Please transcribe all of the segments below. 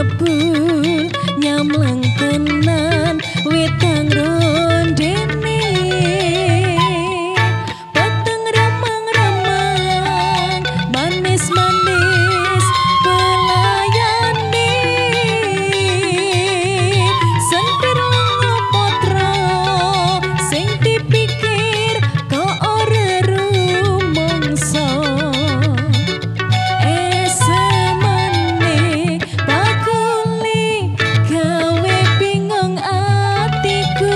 nyebul nyamlang tenan wetang rondene peteng ramang-ramang manis-manis pelayane sentir lengo potra sing dipikir kok ora rumangsa esemane bakule gawe bingung atiku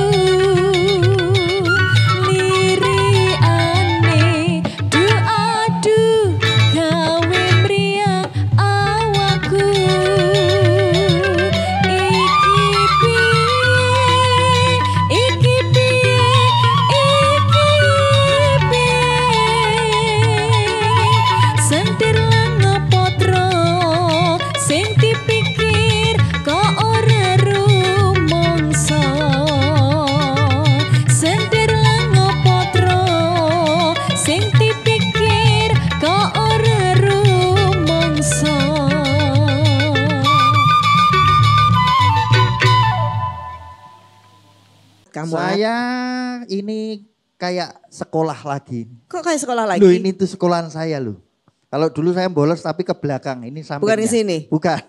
liriane adu gawe mriang awakku iki piye sentir lengo potra sing dipikir kok ora rumangsa sentir lengo potra sing dipikir kok ora rumangsa. Kamu Saya ini kayak sekolah lagi. kok kayak sekolah lagi? Loh ini tuh sekolahan saya loh. Kalau dulu saya bolos tapi ke belakang, ini sampingnya. Bukan ke sini? Bukan.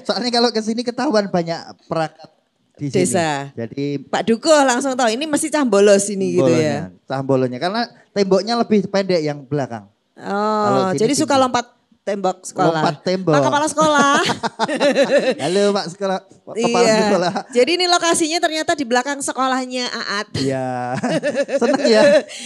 Soalnya kalau ke sini ketahuan banyak perangkat di sini. Desa. Jadi Pak Duko langsung tahu ini mesti cah bolos ini gitu ya. Cahbolonnya. Karena temboknya lebih pendek yang belakang. Oh, sini jadi suka tinggi. lompat tembok sekolah. Lompat tembok. Pak Kepala Sekolah. Halo Pak Sekolah, Kepala Iya. Sekolah. Jadi ini lokasinya ternyata di belakang sekolahnya Aat. Iya, seneng ya.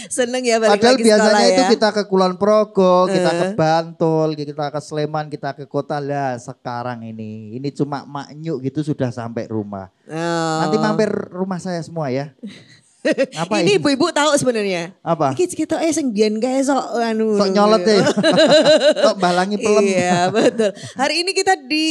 Seneng ya balik Padahal lagi biasanya sekolah itu ya. kita ke Kulon Progo, kita ke Bantul, kita ke Sleman, kita ke kota lah. Sekarang ini cuma maknyuk gitu sudah sampai rumah. Oh. Nanti mampir rumah saya semua ya. Ngapain? Ini ibu-ibu tahu sebenarnya. Apa? Iki kita sing biyen kae sok anu. Sok nyolot ya. Sok balangi pelem. Iya betul. Hari ini kita di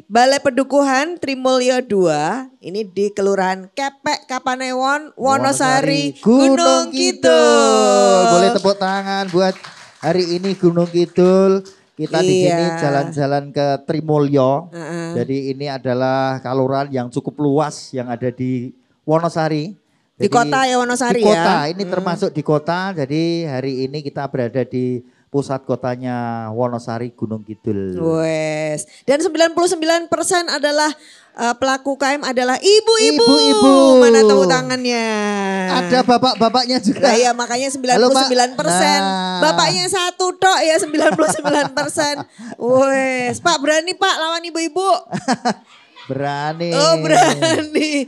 Balai Pedukuhan Trimulyo 2. Ini di Kelurahan Kepek, Kapanewon, Wonosari, Gunung Kidul. Boleh tepuk tangan buat hari ini Gunung Kidul. Kita di Iya. sini jalan-jalan ke Trimulyo. Jadi ini adalah kelurahan yang cukup luas yang ada di Wonosari. Di kota ya Wonosari di kota, ya? ini termasuk di kota. Jadi hari ini kita berada di pusat kotanya Wonosari, Gunung Kidul. Wes. Dan 99% adalah pelaku KM adalah ibu-ibu. Ibu-ibu. Mana tepuk tangannya? Ada bapak-bapaknya juga. Nah, ya makanya 99%. Halo, Pak. Nah. Bapaknya satu tok ya 99%. Wes, Pak berani Pak lawan ibu-ibu? Berani. Oh berani.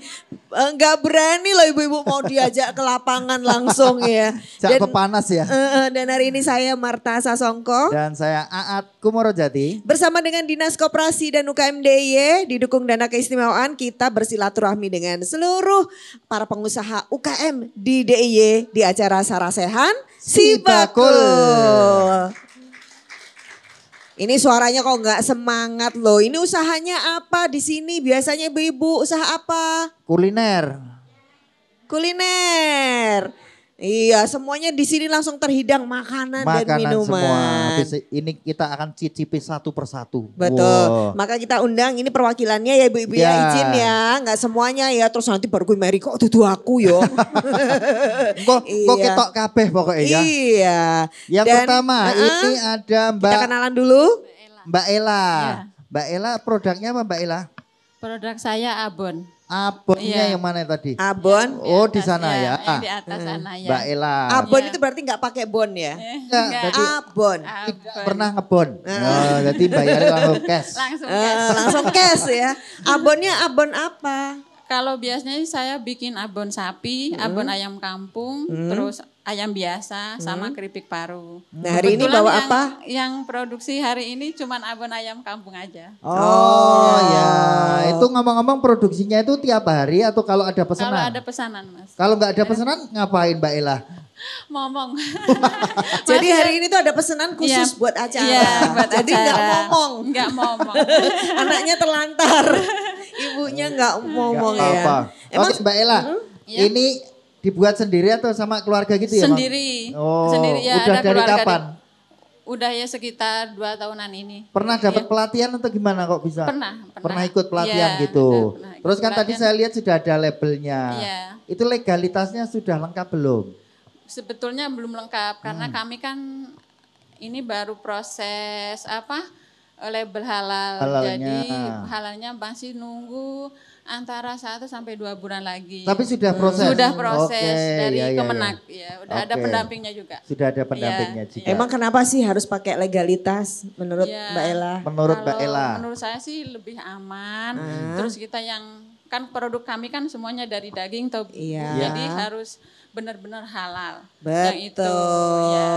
Enggak berani loh ibu-ibu mau diajak ke lapangan langsung ya. Jak pepanas ya. Dan hari ini saya Marta Sasongko. Dan saya Aat Kumorojati. Bersama dengan Dinas Koperasi dan UKM DIY didukung dana keistimewaan kita bersilaturahmi dengan seluruh para pengusaha UKM di DIY di acara Sarasehan Sibakul. Ini suaranya kok nggak semangat loh. Ini usahanya apa di sini? Biasanya ibu-ibu usaha apa? Kuliner. Kuliner. Iya, semuanya di sini langsung terhidang makanan dan Makanan minuman. semua. Habis ini kita akan cicipi satu persatu. Betul. Wow. Maka kita undang ini perwakilannya ya ibu-ibu ya, Ya. izin ya. Nggak semuanya ya. Terus nanti baru gue Mary kok dudu aku yo. Kok Iya. ketok kabeh pokoknya ya. Iya. Yang Dan, pertama ini ada kita kenalan dulu. Mbak Ela. Iya. Mbak Ela produknya apa Mbak Ela? Produk saya abon. Abonnya Iya. yang mana tadi? Abon. Oh di sana ya. Di atas sana ya. Mbak Ela. Abon Iya. itu berarti nggak pakai bon ya? Enggak, jadi Abon. tidak pernah ngebon. Oh, jadi bayarnya langsung cash. Langsung cash. Langsung cash ya. Abonnya abon apa? Kalau biasanya saya bikin abon sapi, abon ayam kampung, terus ayam biasa sama keripik paru. Nah, hari ini Kebetulan bawa yang- apa? Yang produksi hari ini cuman abon ayam kampung aja. Oh ya, itu ngomong-ngomong produksinya itu tiap hari atau kalau ada Kalau pesanan? ada pesanan Mas. Kalau nggak ada pesanan ngapain Mbak Ela? Ngomong. Jadi hari ini tuh ada pesanan khusus Iya. buat acara. Iya, buat Jadi acara. nggak ngomong. Nggak ngomong. Anaknya terlantar. Ibunya nggak ngomong Nggak ya. apa. Emang Oke Mbak Ela, Iya. ini dibuat sendiri atau sama keluarga gitu ya? Bang? Sendiri. Oh, Sendiri ya udah ada dari keluarga kapan? Udah ya sekitar 2 tahunan ini. Pernah dapat pelatihan atau gimana kok bisa? Pernah Ikut pelatihan Iya, gitu. pernah ikut Terus kan tadi pelatihan. saya lihat sudah ada labelnya. Iya. Itu legalitasnya sudah lengkap belum? Sebetulnya belum lengkap karena kami kan ini baru proses label halal. Halalnya. Jadi halalnya masih nunggu antara 1 sampai 2 bulan lagi. Tapi sudah proses? Sudah proses Oke, dari ya, ya, ya. Kemenak ya. Udah ada Oke. pendampingnya juga. Sudah ada pendampingnya Iya, juga. Emang kenapa sih harus pakai legalitas menurut Iya. Mbak Ella? Menurut Mbak Kalau Ella? menurut saya sih lebih aman. Terus kita yang kan produk kami kan semuanya dari daging atau Iya. jadi harus benar-benar halal. Yang itu, Betul. ya.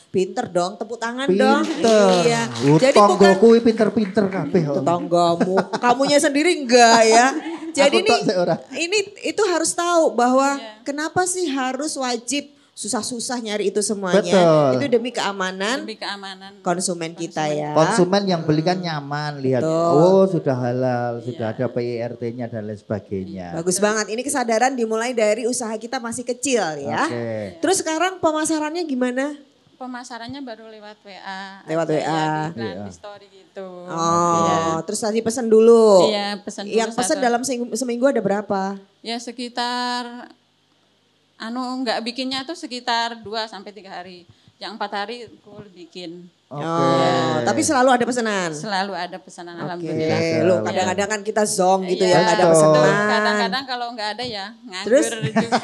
Pinter dong, tepuk tangan dong. Pinter. Iya. Jadi bukan Tonggoku pinter-pinter kabeh. Om. tetanggamu, kamunya sendiri enggak ya. Jadi Aku tok seorang. ini itu harus tahu bahwa Iya. kenapa sih harus wajib susah-susah nyari itu semuanya. Betul. Itu demi keamanan Lebih keamanan. konsumen kita ya. Konsumen yang beli kan nyaman, lihat Betul. oh sudah halal, sudah ada PIRT-nya dan lain sebagainya. Bagus banget. Ini kesadaran dimulai dari usaha kita masih kecil ya. Oke. Terus sekarang pemasarannya gimana? Pemasarannya baru lewat WA. Lewat aja, WA. ya, di iklan, Iya. di story gitu. Oh, terus tadi pesan dulu. Iya, pesan dulu Yang pesan satu. dalam seminggu ada berapa? Ya sekitar nggak bikinnya tuh sekitar 2 sampai 3 hari. Yang 4 hari full bikin. Oke. Oh, tapi selalu ada pesanan. Selalu ada pesanan Oke, alhamdulillah. lu kadang-kadang kan kita zong gitu ya, Iya, nggak ada betul. pesanan. Kadang-kadang kalau nggak ada ya Terus? nganggur juga.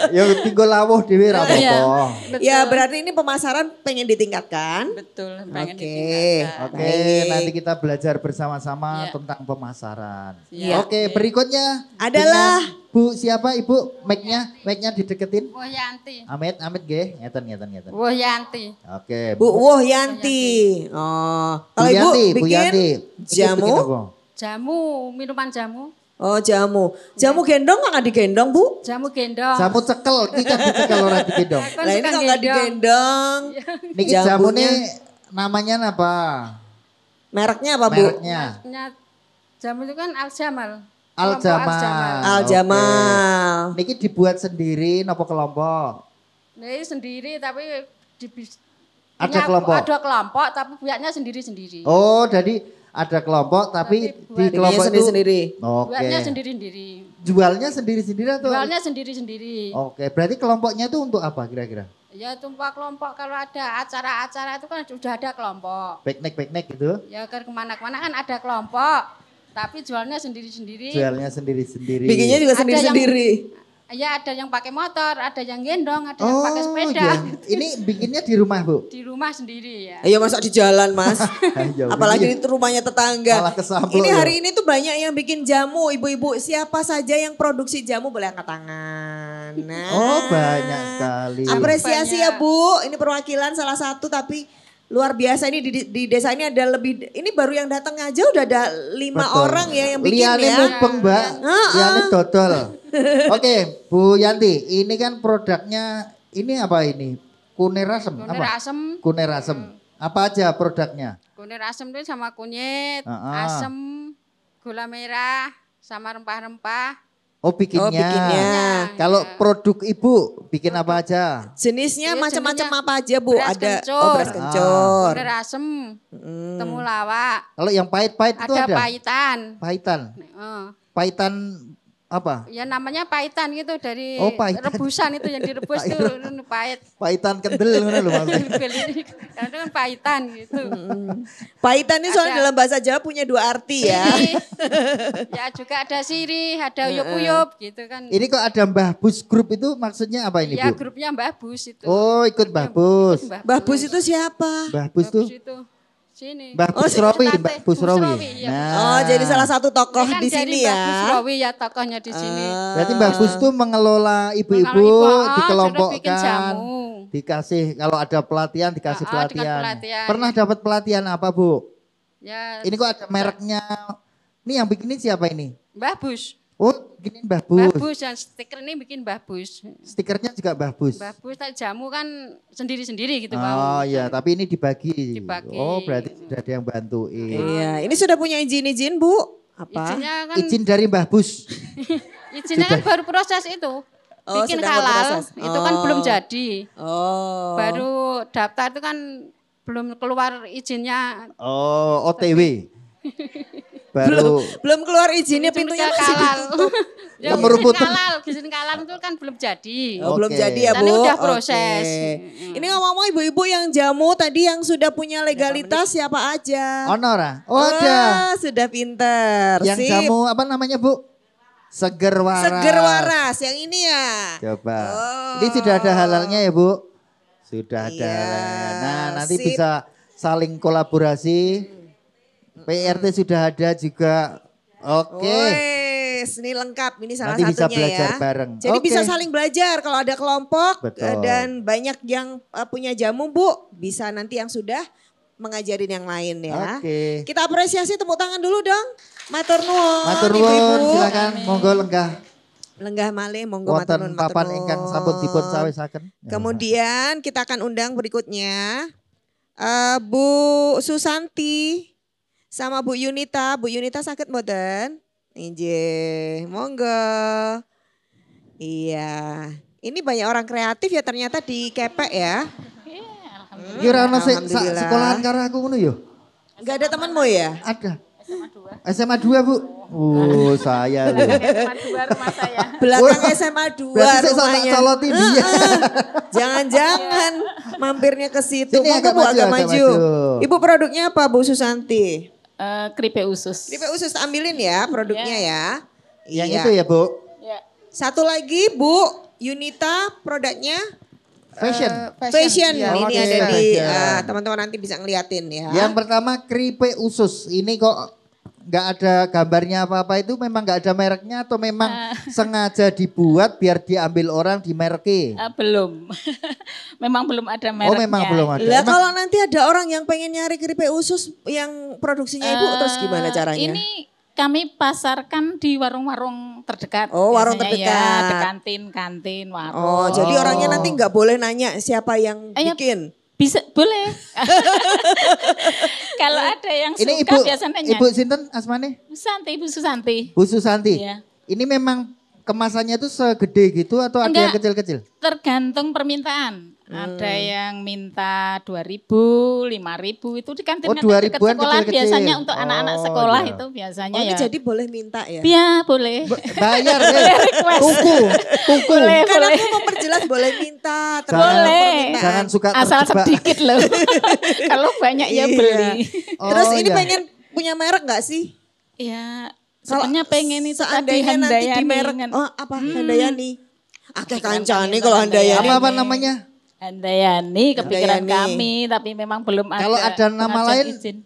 Ya tinggal lawuh dhewe ra Iya, apa-apa. betul. Ya berarti ini pemasaran pengen ditingkatkan. Betul, pengen Oke. ditingkatkan. Oke, Baik. nanti kita belajar bersama-sama Iya. tentang pemasaran. Iya. Oke, berikutnya Adalah- dengan Bu siapa Ibu? Mic-nya dideketin. Woh Yanti. Amit nggih, ngeten. Woh Yanti. Oke. Bu Woh Yanti. Oh, kalau Ibu Bu bikin Yanti. Iki jamu. bikin apa? Jamu, minuman jamu. Oh jamu. Jamu gendong nggak digendong Bu? Jamu gendong. Jamu cekel, iki kan dicekel ora digendong. Kan Lah ini suka kalau nggak gendong. digendong. Niki Jamunya- jamune namanya apa? Mereknya apa Bu? Mereknya Punya jamu itu kan Al Jamal. Al Kelompok Jamal. Al Jamal. Niki dibuat sendiri nopo kelompok? Ini sendiri tapi di, Ada punya- kelompok? Ada kelompok tapi buatnya sendiri-sendiri. Oh, jadi ada kelompok tapi Tapi di buat- kelompok itu sendiri-sendiri. Oke. Buatnya sendiri-sendiri. Jualnya sendiri-sendiri atau? Jualnya sendiri-sendiri. Oke, berarti kelompoknya itu untuk apa kira-kira? Ya tumpah kelompok kalau ada acara-acara itu kan sudah ada kelompok. Piknik gitu? Ya kan kemana-kemana kan ada kelompok. Tapi jualnya sendiri-sendiri. Jualnya sendiri-sendiri. Bikinnya juga Ada sendiri-sendiri. Ya ada yang pakai motor, ada yang gendong, ada yang pakai sepeda. iya. Ini bikinnya di rumah, Bu? Di rumah sendiri ya. Ayo masa di jalan Mas. Ayo, Apalagi iya. itu rumahnya tetangga. Malah kesamplok Ini ya. hari ini tuh banyak yang bikin jamu. Ibu-ibu siapa saja yang produksi jamu boleh angkat tangan. Nah. Oh, banyak sekali. Apresiasi ya Banyak. Bu. Ini perwakilan salah satu tapi luar biasa ini di desa ini ada lebih, ini baru yang datang aja udah ada 5 Betul. orang ya yang bikin Liane ya. mubeng, Mbak. Liane dodol. Oke, Bu Yanti, ini kan produknya ini apa ini? Kunir asem Kunir apa? asem. Kunir asem. Apa aja produknya? Kunir asem itu sama kunyit, asem, gula merah, sama rempah-rempah. Oh, bikinnya. Oh, bikinnya. Kalau produk Ibu bikin apa aja? Jenisnya Iya, macam-macam jenisnya apa aja Bu? beras Ada kencur. beras kencur. Kunir asem, temulawak, Kalau yang pahit-pahit itu ada ada? pahitan. Pahitan. Eh, Pahitan apa? ya namanya pahitan gitu dari Oh, pahitan. rebusan itu yang direbus itu pahit. Pahitan kendel ngono lho maksudnya. Karena itu kan pahitan gitu. Pahitan ini soalnya Ada. dalam bahasa Jawa punya 2 arti ya. Sirih. Ya juga ada sirih, ada uyup-uyup gitu kan. Ini kok ada Mbah Bus Group itu maksudnya apa ini, Ya Bu? grupnya Mbah Bus itu. Oh, ikut Mbah Bus. Mbah Bus itu siapa? Mbah Bus tuh itu sini. Mbah Oh, Busrowi, State. Mbah Busrowi. Busrowi, iya. Oh, jadi salah satu tokoh Dia kan di dari sini Mbah ya. Busrowi ya tokohnya di sini. Berarti Mbah Bus tuh mengelola ibu-ibu, Mengelola ibu, dikelompokkan, sudah bikin jamu. dikasih kalau ada pelatihan dikasih dikasih pelatihan. pelatihan. Pernah dapat pelatihan apa, Bu? Ya Ini kok ada mereknya. Ini yang bikinin siapa ini? Mbah Bus. Oh, bikinin Mbah Mbah Bus. Bus yang stiker ini bikin Mbah Bus. Stikernya juga Mbah Bus. Mbah Bus tadi jamu kan sendiri-sendiri gitu Oh mau. iya, tapi ini dibagi. Dibagi. Oh, berarti sudah ada yang bantuin. Iya, ini sudah punya izin-izin Bu? Apa? Izinnya kan Izin dari Mbah Bus. izinnya kan baru proses itu. Oh, Bikin sedang halal berproses. itu kan Oh. belum jadi. Oh. Baru daftar itu kan belum keluar izinnya. Oh, OTW. Baru Belum keluar izinnya, pintunya masih kalal. ditutup. Ya, izin kalal itu kan belum jadi. Oh, belum Oke. jadi ya, Dan Bu. ini udah proses. Oke. Ini ngomong-ngomong ibu-ibu yang jamu tadi yang sudah punya legalitas siapa aja? Honora. Oh, ada. Wah, sudah pinter. Yang Sip. jamu apa namanya, Bu? Seger waras. Seger waras, yang ini ya. Coba. Oh. Ini sudah ada halalnya ya, Bu? Sudah ada Iya, halalnya. Nah, nanti sip. bisa saling kolaborasi. PRT sudah ada juga. Oke. Wes, ini lengkap. Ini salah Nanti bisa satunya belajar ya. bareng. Jadi Oke. bisa saling belajar kalau ada kelompok Betul. dan banyak yang punya jamu, Bu. Bisa nanti yang sudah mengajarin yang lain ya. Oke. Kita apresiasi, tepuk tangan dulu dong. Matur nuwun. Matur Ibu-ibu. nuwun, silakan monggo lenggah. Lenggah malih, monggo matur Wonten nuwun. matur papan ingkang sampun nuwun. dipun sawisaken. Kemudian kita akan undang berikutnya Bu Susanti sama Bu Yunita. Bu Yunita sakit mboten? Injih, monggo. Iya. Ini banyak orang kreatif ya ternyata di Kepek ya. Kira ono sing Alhamdulillah. sekolahan karo aku ngono yo. Enggak ada temanmu ya? Ada. SMA 2, Bu. Oh, saya loh. SMA 2 rumah saya. Belakang SMA 2 Berarti saya tak rumahnya. coloti dia. Jangan-jangan mampirnya ke situ. Sini, Monggo agak Bu, maju, agak agak maju. maju. Ibu produknya apa Bu Susanti? Keripik usus. Keripik usus ambilin ya produknya ya. Yang Iya. itu ya, Bu. Ya. Satu lagi Bu Yunita produknya Fashion. fashion. Iya, Ini oke, ada di fashion. teman-teman nanti bisa ngeliatin ya. Yang pertama keripik usus. Ini kok nggak ada gambarnya apa-apa, itu memang nggak ada mereknya atau memang sengaja dibuat biar diambil orang di mereki? Belum. Memang belum ada mereknya. Oh, memang belum ada. Lah Emang- kalau nanti ada orang yang pengen nyari keripik usus yang produksinya Ibu terus gimana caranya? Ini kami pasarkan di warung-warung terdekat. Oh, warung Biasanya terdekat. Ya, di kantin, warung. Oh, jadi orangnya nanti nggak boleh nanya siapa yang Ya, bikin. bisa, boleh. Kalau ada yang Ini suka Ibu, biasanya Ibu sinten asmane? Ibu Susanti. Bu Susanti. Iya. Ini memang kemasannya tuh segede gitu atau ada yang Enggak. kecil-kecil? Tergantung permintaan. Ada yang minta 2.000, 5.000 itu di kantin Oh, 2.000-an sekolah kecil-kecil. biasanya untuk anak-anak Oh, sekolah iya. itu biasanya Oh, ini ya. jadi boleh minta ya? Ya, boleh. Bayar request. tuku. Boleh, Kan boleh. aku memperjelas boleh minta. tergantung Boleh. permintaan. Jangan suka Asal terjebak. sedikit loh. Kalau banyak ya Iya. beli. Terus Oh, ini iya. pengen punya merek nggak sih? Ya, Kalau sebenarnya pengen itu tadi seandainya nanti di Handayani merek. kan. Oh, apa Handayani? Akeh kancane pengen kalau Handayani. Handayani. Apa namanya? Handayani kepikiran Handayani. kami tapi memang belum ada. Kalau ada nama pengajuan lain, izin.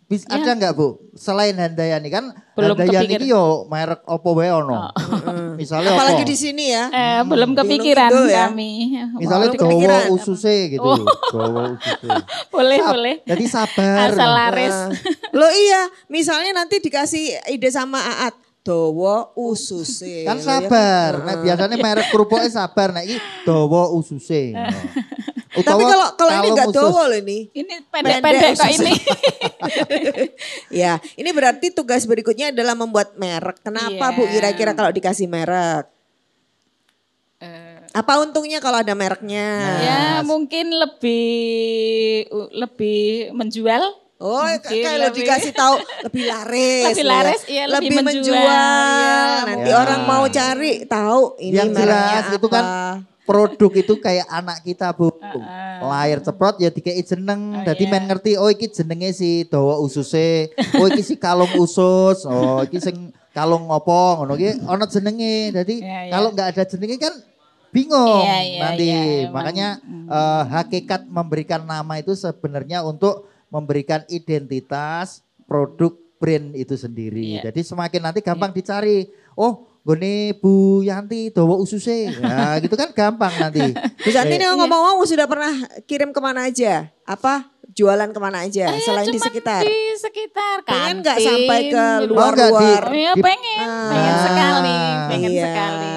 Bisa Ya. ada nggak Bu? Selain Handayani kan Belum Handayani kepikir. ini yo merek opo wae ono. Misalnya Apalagi apa? di sini ya. Belum kepikiran Kidul ya. kami. Misalnya Belum Dawa kepikiran. ususe gitu. Dawa ususe. Boleh, boleh. Jadi sabar. Asal laris. Loh iya, misalnya nanti dikasih ide sama Aat. Dawa ususe. Kan Loh, ya sabar. Nah, biasanya merek kerupuknya sabar. Nah, ini dawa ususe. Tapi kalau ini nggak usus. dawa loh ini. Ini pendek-pendek kok ini. Ya, ini berarti tugas berikutnya adalah membuat merek. Kenapa Iya. Bu kira-kira kalau dikasih merek? Apa untungnya kalau ada mereknya? Ya mungkin lebih menjual. Oh, Mungkin kalau lebih- dikasih tahu lebih laris. Lebih loh ya. laris, iya, lebih menjual, menjual. iya, Nanti Ya. orang mau cari tahu ini Yang mereknya jelas apa. itu kan produk itu kayak anak kita Bu. Lahir ceprot ya dikei jeneng. Jadi iya. men ngerti oh iki jenenge si dawa ususe. Oh iki si kalung usus. Oh iki sing kalung ngopo ngono iki ana jenenge. Jadi Iya, iya. kalau nggak ada jenenge kan bingung Iya, iya, nanti. iya, emang. Makanya hakikat memberikan nama itu sebenarnya untuk memberikan identitas produk brand itu sendiri. Iya. Jadi semakin nanti gampang dicari. Oh, gone Bu Yanti dawa ususe. Ya, gitu kan gampang nanti. Bu Santi ini Iya. ngomong-ngomong sudah pernah kirim kemana aja? Apa jualan kemana aja selain di Cuman sekitar? Di sekitar. Pengen nggak kantin, sampai ke gitu. luar-luar? Oh ya di- pengen sekali, pengen Iya. sekali.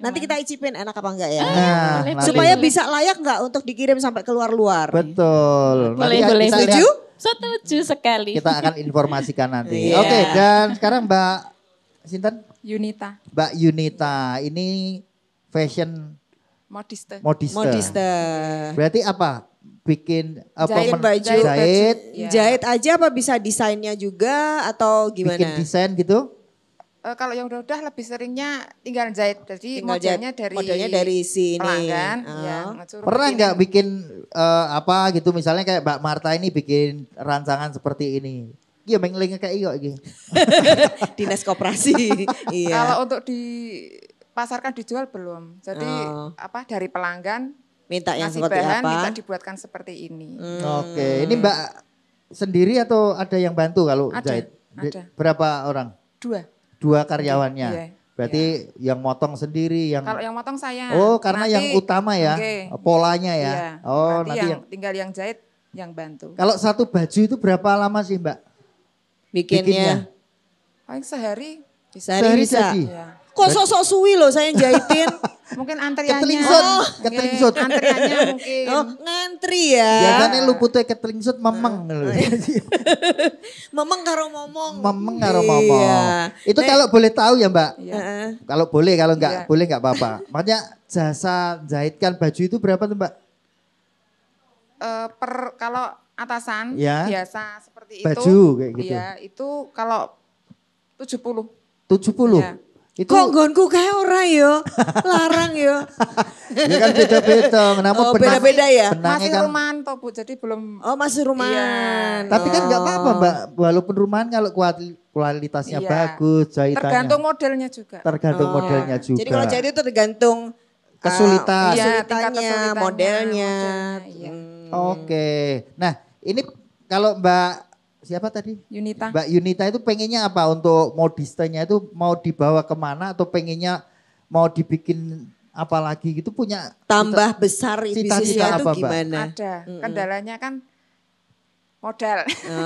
Nanti kita icipin enak apa enggak ya? Nah, boleh, nanti. Supaya bisa layak nggak untuk dikirim sampai keluar luar? Betul. Boleh, Nanti boleh. kita Setuju? Setuju sekali. Kita akan informasikan nanti. Iya. Oke, dan sekarang Mbak Sinten? Yunita, Mbak Yunita, ini fashion modiste. modiste. Modiste. Berarti apa? bikin Jahit baju. jahit, Iya. Jahit aja apa bisa desainnya juga atau gimana? bikin desain gitu? Kalau yang udah lebih seringnya tinggal jahit. Jadi Tinggal modelnya dari si ini. pelanggan. Oh. Ya, suruh Pernah bikinin. nggak bikin apa gitu misalnya kayak Mbak Marta ini bikin rancangan seperti ini? Iya mengeling kayak iyo gitu. Dinas koperasi. Iya. Kalau untuk dipasarkan dijual belum. Jadi dari pelanggan Minta yang ngasih seperti bahan apa? minta dibuatkan seperti ini. Oke, ini Mbak sendiri atau ada yang bantu kalau Ada, jahit? ada. Berapa orang? 2. Karyawannya. Iya, Berarti yang motong sendiri yang Kalau yang motong saya. Oh, karena Nanti- yang utama ya, Oke. polanya ya. Iya. Oh, nanti nanti yang tinggal yang jahit yang bantu. Kalau satu baju itu berapa lama sih, Mbak? Bikinnya. Paling sehari Sehari Sehari bisa. jadi? ya. Kok sok-sok suwi loh saya yang jahitin. Mungkin antriannya. Ketelingsut, Oke, ketelingsut. Antriannya mungkin. Oh, ngantri ya. Biasanya luputnya ketelingsut memeng. Memeng karo momong. Memeng karo momong. Iya. Itu kalau boleh tahu ya, Mbak. Iya. Heeh. Kalau boleh, kalau enggak Iya. boleh enggak apa-apa. Makanya jasa jahitkan baju itu berapa tuh, Mbak? Kalau atasan Ya. biasa seperti itu. Baju kayak gitu. Iya, itu kalau 70. 70. Iya. Itu Kok nggonku kayak ora yo. Larang yo. ya kan beda-beda. Kenapa Oh, beda-beda ya? benangnya Masih kan rumahan toh Bu, jadi belum. Oh, masih rumahan. Tapi kan nggak apa-apa Oh. Mbak, walaupun rumahan kalau kualitasnya Iya. bagus, jahitannya. Tergantung modelnya juga. Tergantung Oh. modelnya juga. Jadi kalau jahit itu tergantung Kesulitan. Iya, tingkat kesulitannya, kesulitannya, modelnya. modelnya, iya. Oke. Nah, ini kalau Mbak siapa tadi? Yunita. Mbak Yunita itu pengennya apa untuk modistenya itu mau dibawa kemana atau pengennya mau dibikin apa lagi gitu punya tambah besar cita-cita bisnisnya itu apa, Mbak? gimana? Ada. Kendalanya kan modal.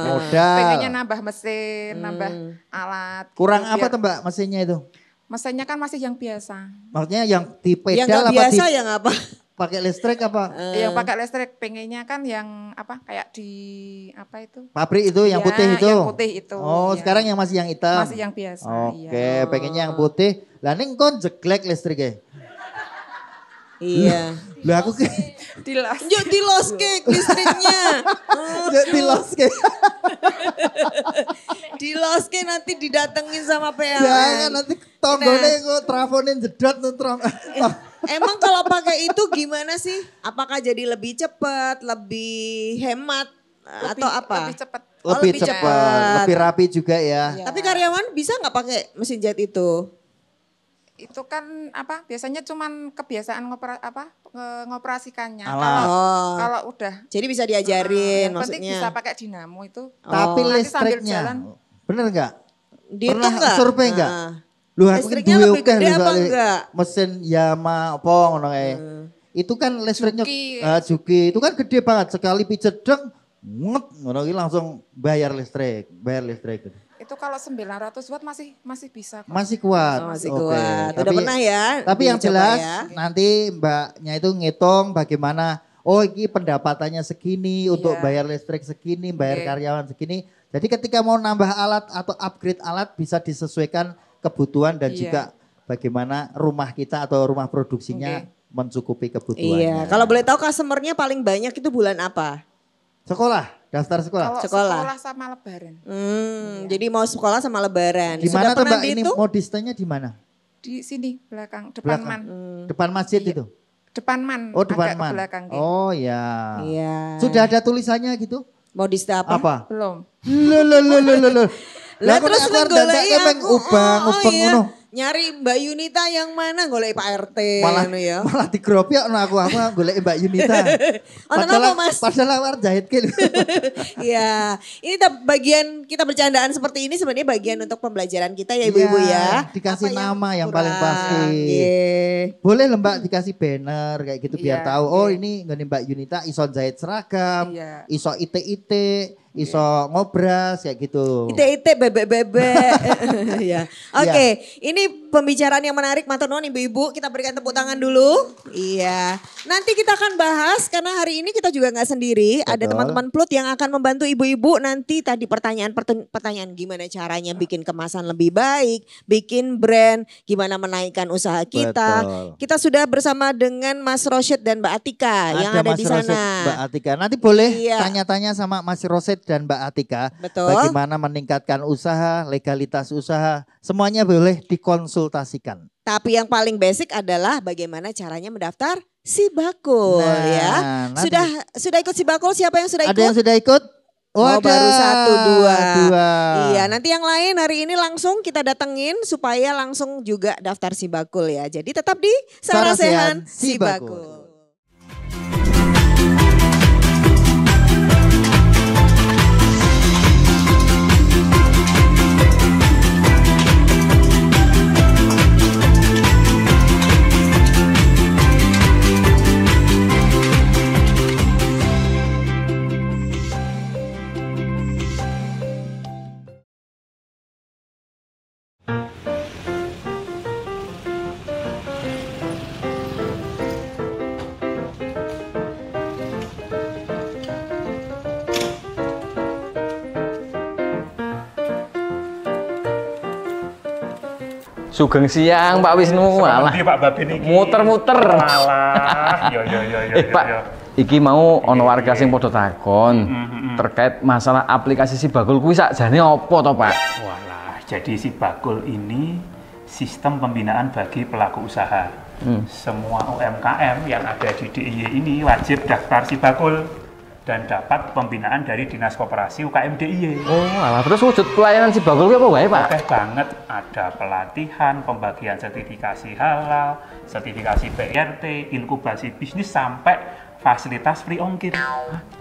modal. Pengennya nambah mesin, nambah alat. Kurang gitu, apa biar- tuh Mbak mesinnya itu? Mesinnya kan masih yang biasa. Maksudnya yang di Yang pedal nggak apa biasa di yang apa? pakai listrik apa? Yang pakai listrik pengennya kan yang apa kayak di apa itu? Pabrik itu yang Iya, putih itu. yang putih itu, Oh, iya. sekarang yang masih yang hitam. Masih yang biasa. Oke, Iya. pengennya yang putih. Lah ning kon jeglek listriknya. Iya. Lah aku ke Dilas. Yuk di lost cake listriknya. di los ke. Di lost cake nanti didatengin sama PLN. Jangan nanti tonggone kok trafonin jedot tuh Emang kalau pakai itu gimana sih? Apakah jadi lebih cepat, lebih hemat atau apa? Lebih cepat. Oh, lebih lebih cepat, cepat. lebih rapi juga ya. Iya. Tapi karyawan bisa nggak pakai mesin jahit itu? Itu kan apa? Biasanya cuman kebiasaan ngoperasikannya. Alat. Kalau Oh. kalau udah Jadi bisa diajarin yang penting maksudnya. bisa pakai dinamo itu. Tapi Nanti sambil listriknya, jalan. bener nggak? Dihitung Pernah nggak? survei nggak? Nah. Lu aku Listriknya lebih gede apa enggak? Mesin Yamaha apa ngono kae. Itu kan listriknya Juki. Juki. Itu kan gede banget sekali pijet deng nget ngono iki langsung bayar listrik. Itu kalau 900 watt masih bisa. kok. Masih kuat. Oh, masih Oke. kuat. Udah pernah ya? Tapi yang dicoba jelas ya? nanti Mbaknya itu ngitung bagaimana oh ini pendapatannya segini untuk Iya. bayar listrik segini, bayar Oke. karyawan segini. Jadi ketika mau nambah alat atau upgrade alat bisa disesuaikan kebutuhan dan Iya. juga bagaimana rumah kita atau rumah produksinya Oke. mencukupi kebutuhannya. Iya, kalau boleh tahu customernya paling banyak itu bulan apa? Sekolah, daftar sekolah. Kalau Sekolah. sekolah sama lebaran. Jadi mau sekolah sama lebaran. Di Sudah mana tuh pernah Mbak ini dihitung? modistenya di mana? Di sini belakang, depan Belakang. man. Depan masjid Iya. itu. Depan man. Oh, depan agak ke man. belakang gitu. Oh ya. Iya. Sudah ada tulisannya gitu? Modista apa? Apa? Belum. Loh. Lah terus aku kan arep dandak goleki emang aku. ubang iya. ngono. Nyari Mbak Yunita yang mana golek Pak RT Malah ngono ya. malah digrobyok aku golek Mbak Yunita. Ono apa, Mas? Padahal awar jahit ki. Iya, ini bagian kita bercandaan seperti ini sebenarnya bagian untuk pembelajaran kita ya ibu-ibu Iya, ya. dikasih Apa nama yang paling kurang? pasti. Iya. Boleh lah Mbak dikasih banner kayak gitu biar Iya, tahu oh iya. ini ngene Mbak Yunita iso jahit seragam, Iya. iso ite-ite, iso ngobras kayak gitu. Ite-ite bebek-bebek. Ya. Oke, ini pembicaraan yang menarik matur nuwun ibu-ibu, kita berikan tepuk tangan dulu. Iya. Nanti kita akan bahas karena hari ini kita juga nggak sendiri, ada teman-teman Plut yang akan membantu ibu-ibu nanti tadi pertanyaan gimana caranya bikin kemasan lebih baik, bikin brand, gimana menaikkan usaha kita. Betul. Kita sudah bersama dengan Mas Rosyid dan Mbak Atika yang ada Mas di Rosyid, sana. Mbak Atika. Nanti boleh Iya. tanya-tanya sama Mas Rosyid dan Mbak Atika. Betul. Bagaimana meningkatkan usaha, legalitas usaha, semuanya boleh dikonsultasikan. Tapi yang paling basic adalah bagaimana caranya mendaftar Sibakul ya. nanti- Sudah ikut Sibakul, siapa yang sudah ikut? Ada yang sudah ikut? Oh, baru 1, 2. Dua. Iya, nanti yang lain hari ini langsung kita datengin supaya langsung juga daftar Sibakul ya. Jadi tetap di Sarasehan Sibakul. Sugeng siang Pak Wisnu, alah. Iya Pak Babin iki. Muter-muter. Alah, yo. Pak, iki mau ono warga sing padha takon terkait masalah aplikasi Sibakul kuwi sakjane apa to, Pak? Walah, jadi Sibakul ini sistem pembinaan bagi pelaku usaha. Semua UMKM yang ada di DIY ini wajib daftar Sibakul dan dapat pembinaan dari Dinas Koperasi UKM DIY. Oh, alah terus wujud pelayanan Sibakul kuwi apa wae, Pak? Oke banget, ada pelatihan, pembagian sertifikasi halal, sertifikasi BRT, inkubasi bisnis sampai fasilitas free ongkir.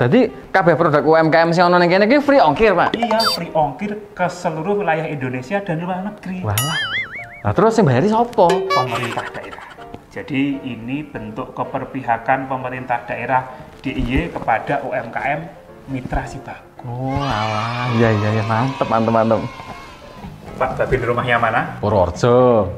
Dadi kabeh produk UMKM sing ono ning kene iki free ongkir, Pak. Iya, free ongkir ke seluruh wilayah Indonesia dan luar negeri. Walah. Lah terus sing bayari sapa? Pemerintah daerah. Jadi ini bentuk keperpihakan pemerintah daerah DIY kepada UMKM mitra Sibakul. Oh, alah. Iya, mantep. Pak Babin rumahnya mana? Purworejo.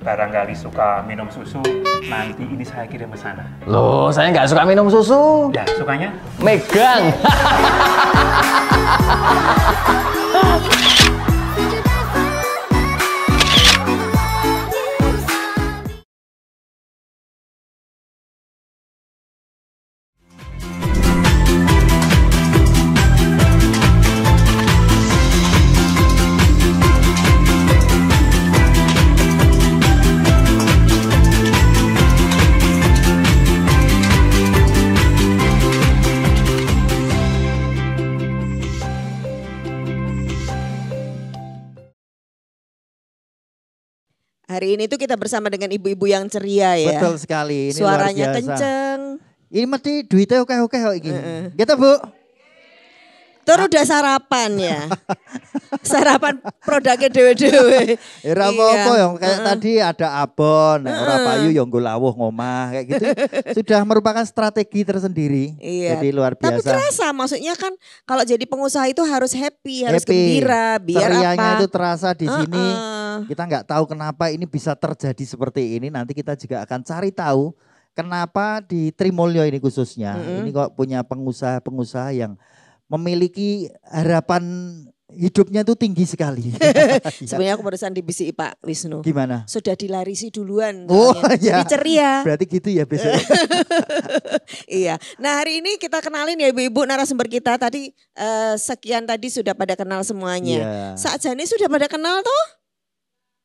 Barangkali suka minum susu, nanti ini saya kirim ke sana. Loh, saya nggak suka minum susu. Ya, sukanya? Megang. Hari ini tuh kita bersama dengan ibu-ibu yang ceria ya. Betul sekali. Ini Suaranya luar biasa. kenceng. Ini mesti duitnya oke kok iki. Gitu Bu. Terus udah sarapan ya. Sarapan produknya dewe-dewe. Ora apa-apa yang kayak tadi ada abon, ora payu yang nggo lawuh ngomah kayak gitu. Sudah merupakan strategi tersendiri. Iya. Jadi luar Tapi biasa. terasa maksudnya kan kalau jadi pengusaha itu harus happy, harus gembira, biar Cerianya apa? itu terasa di sini. Heeh. Kita nggak tahu kenapa ini bisa terjadi seperti ini. Nanti kita juga akan cari tahu kenapa di Trimulyo ini khususnya. Ini kok punya pengusaha-pengusaha yang memiliki harapan hidupnya itu tinggi sekali. Sebenarnya aku barusan dibisiki Pak Wisnu. Gimana? Sudah dilarisi duluan. Oh, katanya. ya. Jadi ceria. Berarti gitu ya besok. Iya. Nah hari ini kita kenalin ya ibu-ibu narasumber kita tadi sekian tadi sudah pada kenal semuanya. Iya. Sakjane sudah pada kenal toh?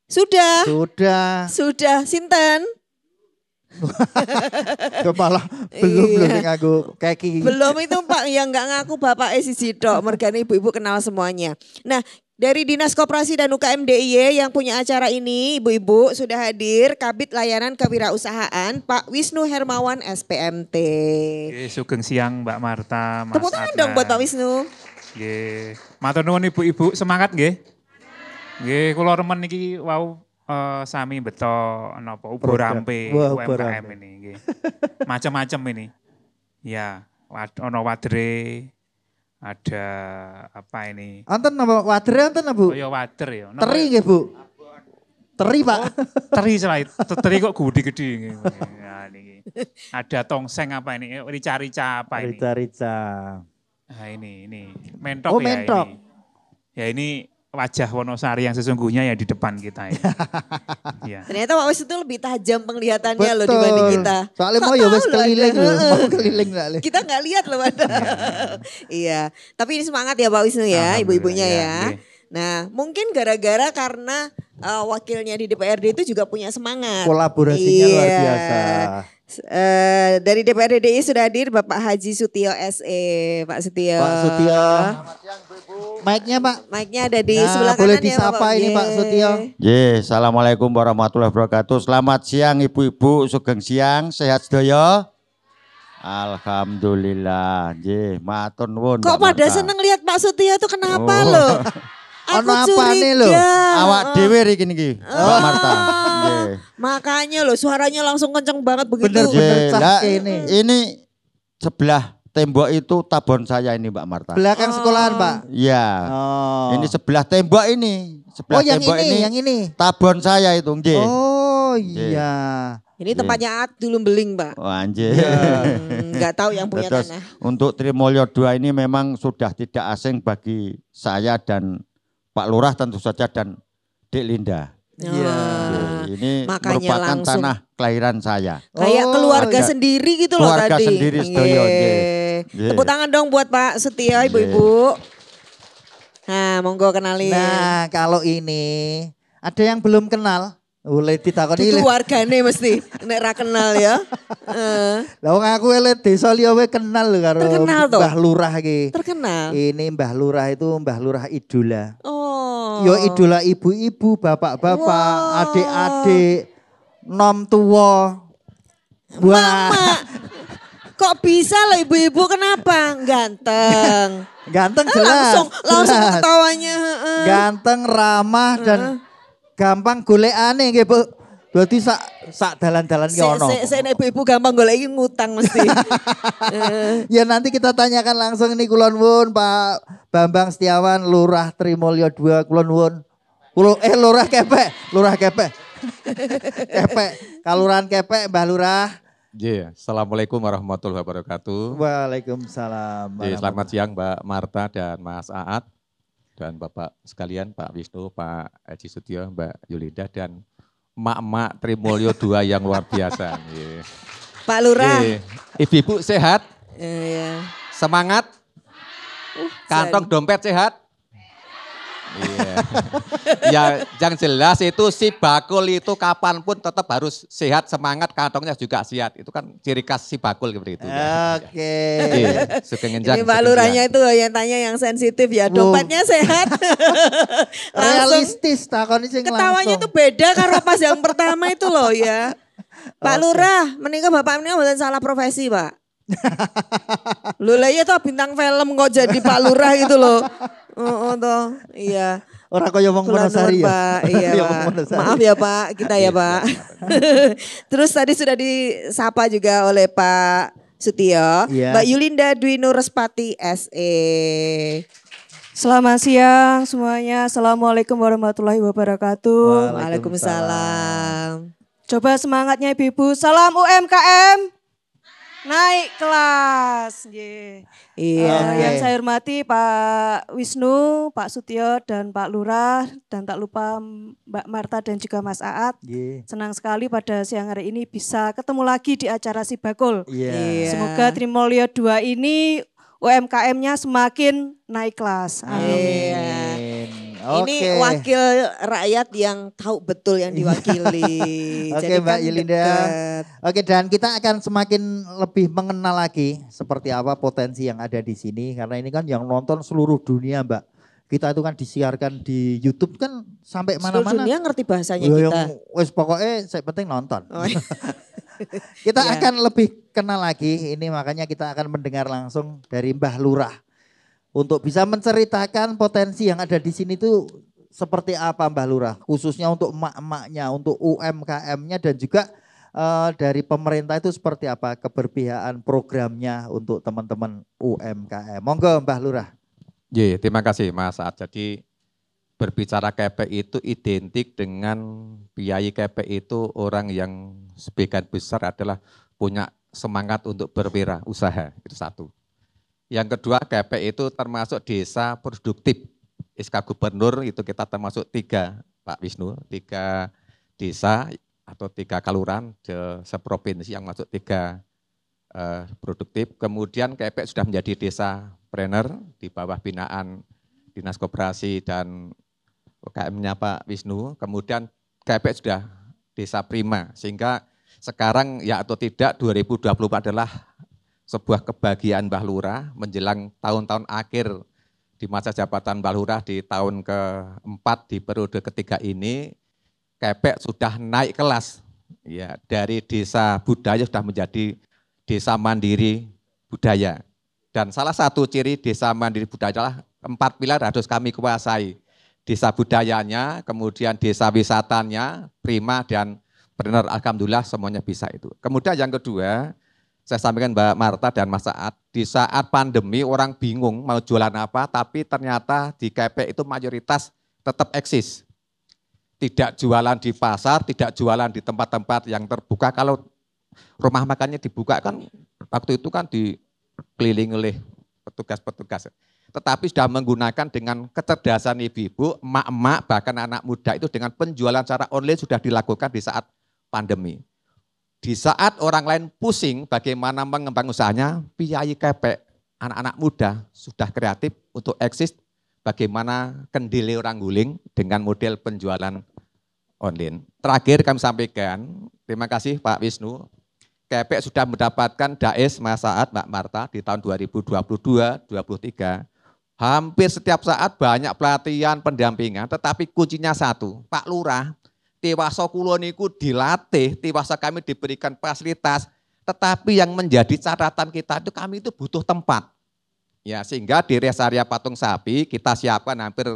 Sudah. Sudah. Sinten? Malah belum ngaku kaki. Belum itu Pak yang nggak ngaku Bapak siji tok. Mergane ibu-ibu kenal semuanya. Nah, dari Dinas Koperasi dan UKM DIY yang punya acara ini, ibu-ibu sudah hadir Kabid Layanan Kewirausahaan Pak Wisnu Hermawan SPMT. Oke, sugeng siang Mbak Marta, Mas Tepuk tangan dong buat Pak Wisnu. Nggih. Matur nuwun ibu-ibu, semangat nggih. Nggih, kula remen iki wau sami beto napa ubur rampe Wah, ubur UMKM rampe. ini nggih. Macam-macam ini. Ya, ono wadre, Ada apa ini? Anten apa wader anten Bu? Oh ya wader ya. Teri nggih Bu. Teri Pak. Teri selain teri kok gede-gede. Ya, ini. Ada tongseng apa ini? Rica-rica apa ini? Rica-rica. Nah ini mentok Oh, ya mentok. ini. Ya ini wajah Wonosari yang sesungguhnya ya di depan kita ini. Ya. Ternyata Pak Wis itu lebih tajam penglihatannya loh dibanding kita. Soalnya Kok mau ya wis tahu loh keliling Anda? loh, mau keliling soalnya. Kita nggak lihat loh padahal. Iya, tapi ini semangat ya Pak Wisnu ya, ibu-ibunya Alhamdulillah, ya. ya, nggih. Nah, mungkin gara-gara karena wakilnya di DPRD itu juga punya semangat. Kolaborasinya luar Iya. biasa. Dari DPRD DI sudah hadir Bapak Haji Sutio SE, Pak Sutio. Pak Sutio. Mic-nya Pak. Mic-nya ada di Nah, sebelah boleh kanan ya disapa Bapak. ini, Pak Sutio. Assalamualaikum warahmatullahi wabarakatuh. Selamat siang ibu-ibu, sugeng siang, sehat sedaya. Alhamdulillah, matur nuwun. Kok Mbak pada Marta. seneng lihat Pak Sutio tuh kenapa Oh. loh? Ono apane lho? Awak dhewe iki niki, Mbak Marta. Nggih. Makanya loh suaranya langsung kenceng banget begitu. Bener. Nggih, cah lah, kene. ini sebelah tembok itu tabon saya ini Mbak Marta. Belakang sekolahan Pak. Iya. Oh. Ini sebelah tembok ini. Sebelah Oh yang tembok ini, yang ini. tabon saya itu, nggih. Oh iya. Ini tempatnya Dulum Beling, Pak. Oh, anjir. Nggak tahu yang punya Terus tanah. untuk Trimulyo 2 ini memang sudah tidak asing bagi saya dan Pak Lurah tentu saja dan Dek Linda. Iya. Ini Makanya merupakan langsung tanah kelahiran saya. Kayak Oh, keluarga iya. sendiri gitu loh Keluarga tadi. sendiri sedaya, nggih. Nggih. Tepuk tangan dong buat Pak Setia, ibu-ibu. Nah, monggo kenalin. Nah kalau ini ada yang belum kenal. Boleh ditakoni Itu lho. wargane mesti nek ra kenal ya. Lah wong aku elet desa liya wae kenal lho karo Terkenal toh? Mbah Lurah iki. Terkenal. Ini Mbah Lurah itu Mbah Lurah idola. Oh. Yo idola ibu-ibu, bapak-bapak, Wow. adik-adik, nom tua. Wah, Mama. Kok bisa loh ibu-ibu kenapa? Ganteng. ganteng jelas. Langsung jelas. ketawanya. heeh. Ganteng, ramah dan gampang golekane nggih, Bu. Berarti sak dalan-dalan ki ono. Nek ibu-ibu gampang goleki ngutang mesti. Ya nanti kita tanyakan langsung ini kulon wun Pak Bambang Setiawan Lurah Trimulyo 2 kulon wun. Lurah Kepek, Lurah Kepek. Kepek, Kalurahan Kepek Mbah Lurah. Assalamualaikum warahmatullahi wabarakatuh. Waalaikumsalam. Selamat siang Mbak Marta dan Mas Aat dan Bapak sekalian Pak Wisnu, Pak Haji Sutio, Mbak Yulinda dan emak-emak Trimulyo 2 yang luar biasa. Pak Lurah. Ibu-ibu sehat? Iya. Semangat? Kantong dompet sehat? Iya. Ya yang jelas itu si bakul itu kapanpun tetap harus sehat, semangat, kantongnya juga sehat. Itu kan ciri khas si bakul seperti itu. Oke. Ini Mbak Lurahnya itu yang tanya yang sensitif ya. Dompetnya sehat. Langsung Realistis takoni sing ketawanya langsung. tuh beda karo pas yang pertama itu loh ya. Pak Lurah, menikah Bapak menikah bukan salah profesi Pak. Lho lah ya toh bintang film kok jadi Pak Lurah gitu loh. Oh toh, iya. Ora kaya wong Kula Wonosari nuwun, ya. Pak. Iya, Kaya Pak. wong Wonosari. Maaf ya Pak, kita ya Pak. Terus tadi sudah disapa juga oleh Pak Sutio, Iya. Mbak Yulinda Dwi Nurespati SE. Selamat siang semuanya. Assalamualaikum warahmatullahi wabarakatuh. Waalaikumsalam. Coba semangatnya ibu-ibu. Salam UMKM. Naik kelas. Yeah. Iya. Yang saya hormati Pak Wisnu, Pak Sutio, dan Pak Lurah. Dan tak lupa Mbak Marta dan juga Mas Aat. Nggih. Senang sekali pada siang hari ini bisa ketemu lagi di acara Sibakul. Iya. Semoga Trimulyo 2 ini UMKM-nya semakin naik kelas. Amin. Amin. Ini wakil rakyat yang tahu betul yang diwakili. Oke, Jadi Mbak kan Yulinda. dekat. Oke, dan kita akan semakin lebih mengenal lagi seperti apa potensi yang ada di sini karena ini kan yang nonton seluruh dunia, Mbak. Kita itu kan disiarkan di YouTube kan sampai Seluruh mana-mana. dunia ngerti bahasanya Ya, kita. yang wes pokoknya saya penting nonton. Oh, iya. Kita Ya. akan lebih kenal lagi. Ini makanya kita akan mendengar langsung dari Mbah Lurah untuk bisa menceritakan potensi yang ada di sini itu seperti apa Mbah Lurah, khususnya untuk emak-emaknya, untuk UMKM-nya dan juga dari pemerintah itu seperti apa keberpihakan programnya untuk teman-teman UMKM. Monggo Mbah Lurah. Iya, terima kasih Mas Saad. Jadi berbicara KPI itu identik dengan biaya KPI itu orang yang sebagian besar adalah punya semangat untuk berwirausaha, itu satu. Yang kedua, KPI itu termasuk desa produktif. SK Gubernur itu kita termasuk 3, Pak Wisnu, 3 desa atau 3 kelurahan seprovinsi yang masuk 3 produktif. Kemudian KPI sudah menjadi desa trainer di bawah binaan Dinas Koperasi dan UKM-nya Pak Wisnu. Kemudian KPI sudah desa prima, sehingga sekarang ya atau tidak 2024 adalah sebuah kebahagiaan Mbah Lurah menjelang tahun-tahun akhir di masa jabatan Mbah Lurah di tahun ke-4 di periode ketiga ini. KPI sudah naik kelas, ya, dari desa budaya sudah menjadi desa mandiri budaya. Dan salah satu ciri desa mandiri budaya adalah 4 pilar harus kami kuasai. Desa budayanya, kemudian desa wisatanya, prima dan benar, alhamdulillah semuanya bisa itu. Kemudian yang kedua, saya sampaikan Mbak Marta dan Mas Saad, di saat pandemi orang bingung mau jualan apa, tapi ternyata di KPI itu mayoritas tetap eksis. Tidak jualan di pasar, tidak jualan di tempat-tempat yang terbuka. Kalau rumah makannya dibuka kan waktu itu kan dikelilingi oleh petugas-petugas. Tetapi sudah menggunakan dengan kecerdasan ibu-ibu, emak-emak, bahkan anak muda itu dengan penjualan secara online sudah dilakukan di saat pandemi. Di saat orang lain pusing bagaimana mengembang usahanya, piyayi KPI, anak-anak muda sudah kreatif untuk eksis bagaimana kendile orang guling dengan model penjualan online. Terakhir kami sampaikan, terima kasih Pak Wisnu, KPI sudah mendapatkan DAES Mas Saad, Mbak Marta di tahun 2022-2023. Hampir setiap saat banyak pelatihan, pendampingan, tetapi kuncinya satu, Pak Lurah, tiwasa kula niku dilatih, tiwasa kami diberikan fasilitas, tetapi yang menjadi catatan kita itu kami itu butuh tempat. Ya, sehingga di rest area Patung Sapi kita siapkan hampir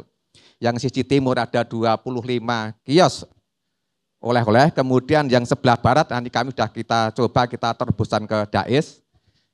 yang sisi timur ada 25 kios oleh-oleh, kemudian yang sebelah barat nanti kami sudah kita coba kita terobosan ke DAES,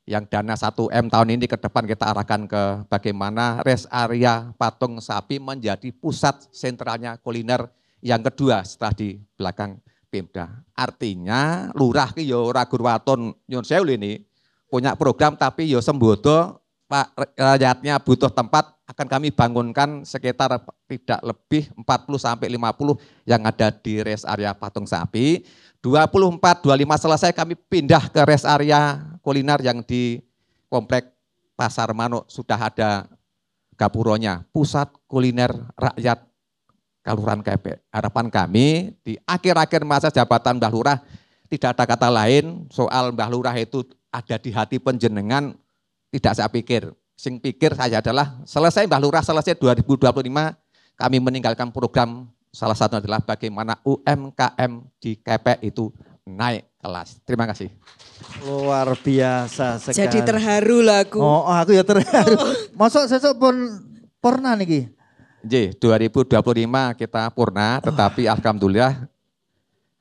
yang dana 1M tahun ini ke depan kita arahkan ke bagaimana rest area Patung Sapi menjadi pusat sentralnya kuliner yang kedua setelah di belakang Pemda. Artinya lurah ki yo ragur waton nyun sewu ini punya program tapi yo sembodo Pak rakyatnya butuh tempat akan kami bangunkan sekitar tidak lebih 40 sampai 50 yang ada di rest area Patung Sapi. 24, 25 selesai kami pindah ke rest area kuliner yang di komplek Pasar Manuk sudah ada gapuronya, pusat kuliner rakyat Kelurahan KPI. Harapan kami di akhir-akhir masa jabatan Mbah Lurah tidak ada kata lain soal Mbah Lurah itu ada di hati penjenengan, tidak saya pikir. Sing pikir saya adalah selesai Mbah Lurah selesai 2025 kami meninggalkan program. Salah satu adalah bagaimana UMKM di KPI itu naik kelas. Terima kasih. Luar biasa sekali. Jadi terharu lah aku. Oh, aku ya terharu. Masuk sesuk pun purna niki. J, 2025 kita purna, tetapi alhamdulillah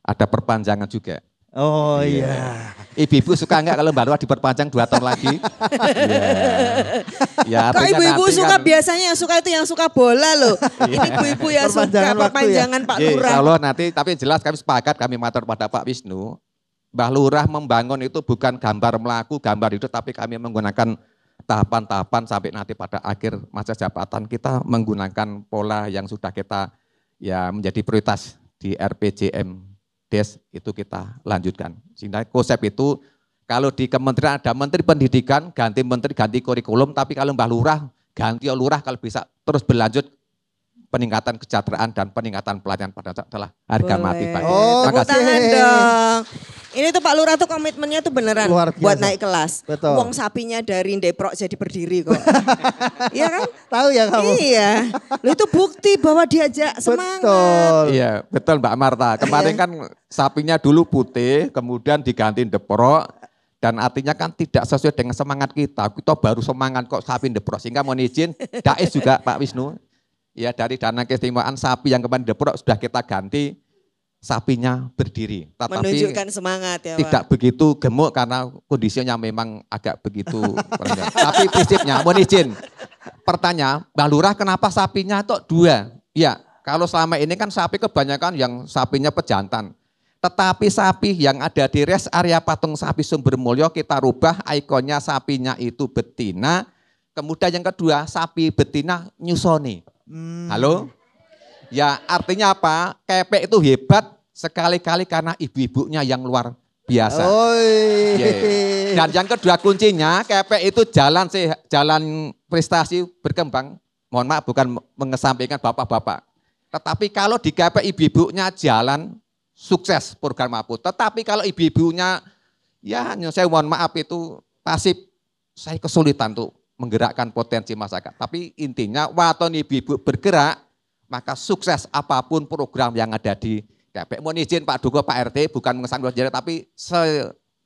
ada perpanjangan juga. Oh iya. Ibu-ibu suka enggak kalau Mbak Lurah diperpanjang 2 tahun lagi? Ya, kok ibu-ibu suka kan, biasanya yang suka itu yang suka bola loh. Ini ibu-ibu yang suka perpanjangan ya? Pak Lurah. Allah nanti, tapi jelas kami sepakat, kami matur pada Pak Wisnu. Mbah Lurah membangun itu bukan gambar melaku, gambar itu, tapi kami menggunakan tahapan-tahapan sampai nanti pada akhir masa jabatan kita menggunakan pola yang sudah kita ya menjadi prioritas di RPJM. Itu kita lanjutkan. Sehingga konsep itu kalau di kementerian ada menteri pendidikan, ganti menteri, ganti kurikulum, tapi kalau Mbah Lurah, ganti lurah kalau bisa terus berlanjut peningkatan kesejahteraan dan peningkatan pelayanan pada adalah harga mati Pak. Oh, tepuk tangan dong. Ini tuh Pak Lurah tuh komitmennya tuh beneran buat naik kelas. Betul. Uang sapinya dari Depok jadi berdiri kok. Iya kan? Tahu ya kamu? Iya. Loh itu bukti bahwa diajak semangat. Betul. Iya, betul Mbak Marta. Kemarin kan sapinya dulu putih, kemudian diganti Depok. Dan artinya kan tidak sesuai dengan semangat kita. Kita baru semangat kok sapi Depok. Sehingga mohon izin, DAES juga Pak Wisnu. Ya dari dana keistimewaan sapi yang kemarin Depok sudah kita ganti sapinya berdiri. Tetapi menunjukkan semangat ya Pak. tidak begitu gemuk karena kondisinya memang agak begitu. Tapi prinsipnya, mohon izin. Pertanyaan, Mbak Lurah kenapa sapinya itu 2? Ya, kalau selama ini kan sapi kebanyakan yang sapinya pejantan. Tetapi sapi yang ada di rest area patung sapi Sumbermulyo kita rubah ikonnya sapinya itu betina. Kemudian yang kedua sapi betina nyusoni. Halo? Ya artinya apa? Kepek itu hebat sekali-kali karena ibu-ibunya yang luar biasa. Dan yang kedua kuncinya kepek itu jalan prestasi berkembang. Mohon maaf bukan mengesampingkan bapak-bapak. Tetapi kalau di kepek ibu-ibunya jalan sukses program Maput. Tetapi kalau ibu-ibunya ya saya mohon maaf itu pasif, saya kesulitan tuh menggerakkan potensi masyarakat. Tapi intinya waton ibu-ibu bergerak, maka sukses apapun program yang ada di KPK. Mohon izin Pak Duko, Pak RT, bukan mengesampingkan sejarah, tapi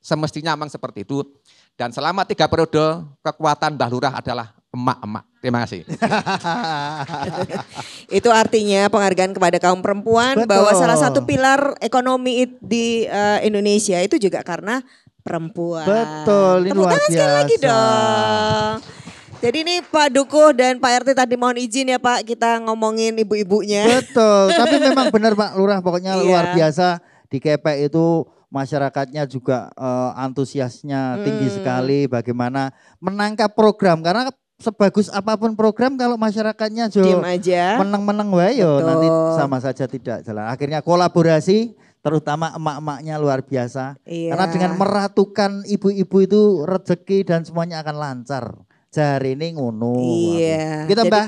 semestinya memang seperti itu. Dan selama 3 periode kekuatan Mbah Lurah adalah emak-emak. Terima kasih. Itu artinya penghargaan kepada kaum perempuan. Betul. Bahwa salah satu pilar ekonomi di Indonesia itu juga karena perempuan. Betul, ini luar biasa. Sekali lagi dong. Jadi ini Pak Dukuh dan Pak RT tadi mohon izin ya Pak kita ngomongin ibu-ibunya. Betul, tapi memang benar Pak Lurah pokoknya luar biasa di Kepek itu masyarakatnya juga antusiasnya tinggi sekali bagaimana menangkap program karena sebagus apapun program kalau masyarakatnya diem aja meneng-meneng wae yo nanti sama saja tidak jalan. Akhirnya kolaborasi terutama emak-emaknya luar biasa. Iya. Karena dengan meratukan ibu-ibu itu rezeki dan semuanya akan lancar. Jari ini ngono. Iya. Kita Mbah.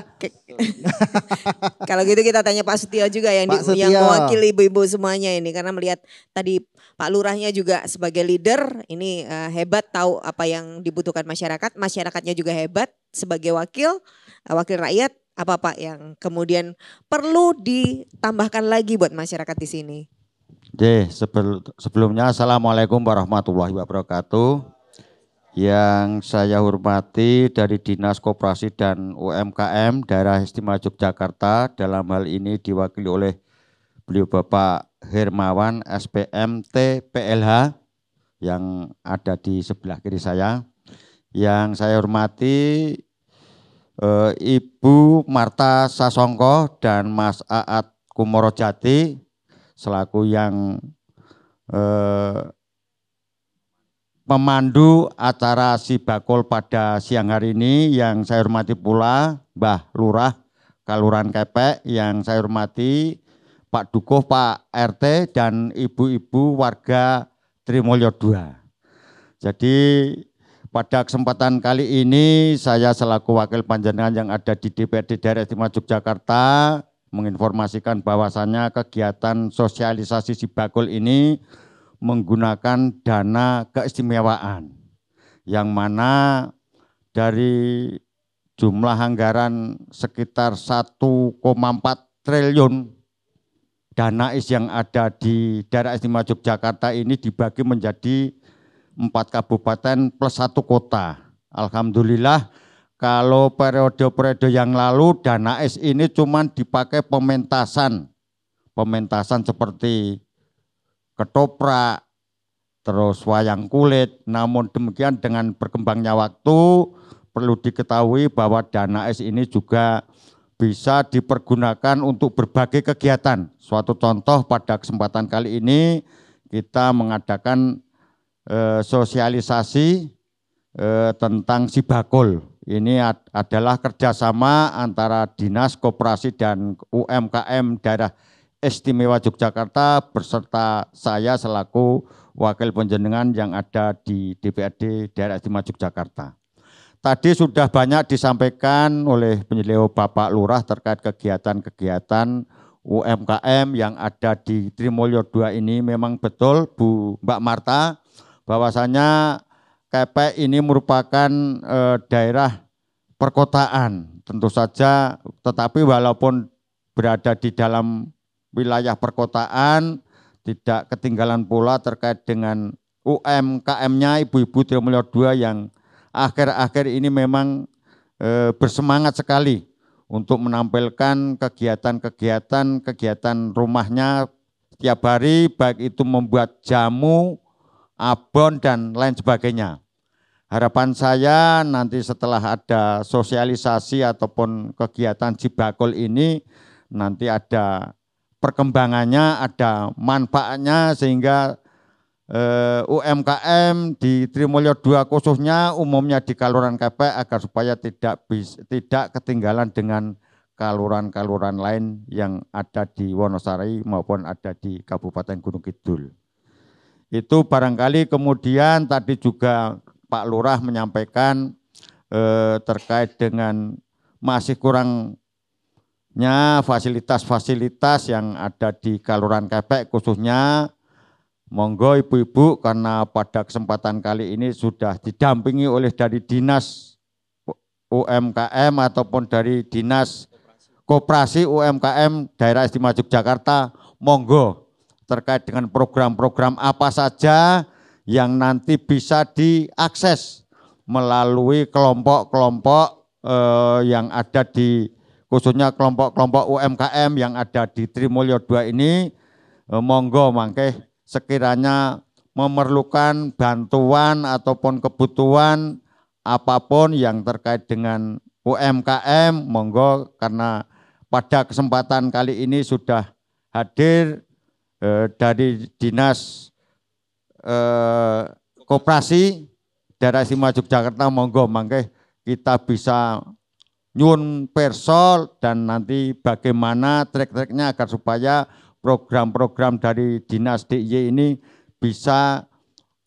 Kalau gitu kita tanya Pak Sutio juga yang mewakili ibu-ibu semuanya ini. Karena melihat tadi Pak Lurahnya juga sebagai leader ini hebat tahu apa yang dibutuhkan masyarakat. Masyarakatnya juga hebat sebagai wakil rakyat. Apa Pak yang kemudian perlu ditambahkan lagi buat masyarakat di sini? Sebelumnya Assalamualaikum warahmatullahi wabarakatuh. Yang saya hormati dari Dinas Koperasi dan UMKM Daerah Istimewa Yogyakarta, dalam hal ini diwakili oleh beliau Bapak Hermawan SPMT PLH yang ada di sebelah kiri saya. Yang saya hormati Ibu Marta Sasongko dan Mas Aat Kumorojati selaku yang pemandu acara Sibakul pada siang hari ini. Yang saya hormati pula Mbah Lurah Kelurahan Kepek, yang saya hormati Pak Dukuh, Pak RT dan ibu-ibu warga Trimulyo II. Jadi pada kesempatan kali ini saya selaku wakil panjenengan yang ada di DPRD Daerah Istimewa Yogyakarta menginformasikan bahwasannya kegiatan sosialisasi Sibakul ini menggunakan dana keistimewaan yang mana dari jumlah anggaran sekitar 1,4 triliun dana yang ada di Daerah Istimewa Yogyakarta ini dibagi menjadi 4 kabupaten plus 1 kota. Alhamdulillah kalau periode-periode yang lalu dana ini cuma dipakai pementasan seperti ketoprak, terus wayang kulit. Namun demikian dengan berkembangnya waktu perlu diketahui bahwa dana ini juga bisa dipergunakan untuk berbagai kegiatan. Suatu contoh pada kesempatan kali ini kita mengadakan sosialisasi tentang Sibakul. Ini adalah kerjasama antara Dinas Koperasi dan UMKM Daerah Istimewa Yogyakarta beserta saya selaku wakil panjenengan yang ada di DPRD Daerah Istimewa Yogyakarta. Tadi sudah banyak disampaikan oleh beliau Bapak Lurah terkait kegiatan-kegiatan UMKM yang ada di Trimulyo II ini. Memang betul Bu Mbak Marta bahwasanya Kepek ini merupakan daerah perkotaan tentu saja, tetapi walaupun berada di dalam wilayah perkotaan tidak ketinggalan pula terkait dengan UMKM-nya ibu-ibu Trimulyo II yang akhir-akhir ini memang bersemangat sekali untuk menampilkan kegiatan rumahnya tiap hari, baik itu membuat jamu, abon, dan lain sebagainya. Harapan saya nanti setelah ada sosialisasi ataupun kegiatan Sibakul ini, nanti ada perkembangannya, ada manfaatnya, sehingga UMKM di Trimulyo 2 khususnya, umumnya di Kaluran Kepek, agar supaya tidak ketinggalan dengan kaluran-kaluran lain yang ada di Wonosari maupun ada di Kabupaten Gunung Kidul. Itu barangkali. Kemudian tadi juga Pak Lurah menyampaikan terkait dengan masih kurangnya fasilitas-fasilitas yang ada di Kaluran Kepek khususnya. Monggo ibu-ibu, karena pada kesempatan kali ini sudah didampingi oleh dari Dinas UMKM ataupun dari Dinas Koperasi UMKM Daerah Istimewa Yogyakarta, monggo terkait dengan program-program apa saja yang nanti bisa diakses melalui kelompok-kelompok yang ada di, khususnya kelompok-kelompok UMKM yang ada di Trimulyo 2 ini, monggo mangke sekiranya memerlukan bantuan ataupun kebutuhan apapun yang terkait dengan UMKM, monggo, karena pada kesempatan kali ini sudah hadir dari Dinas Koperasi Daerah Istimewa Yogyakarta, monggo mangke kita bisa nyun persol dan nanti bagaimana trek-treknya agar supaya program-program dari Dinas DIY ini bisa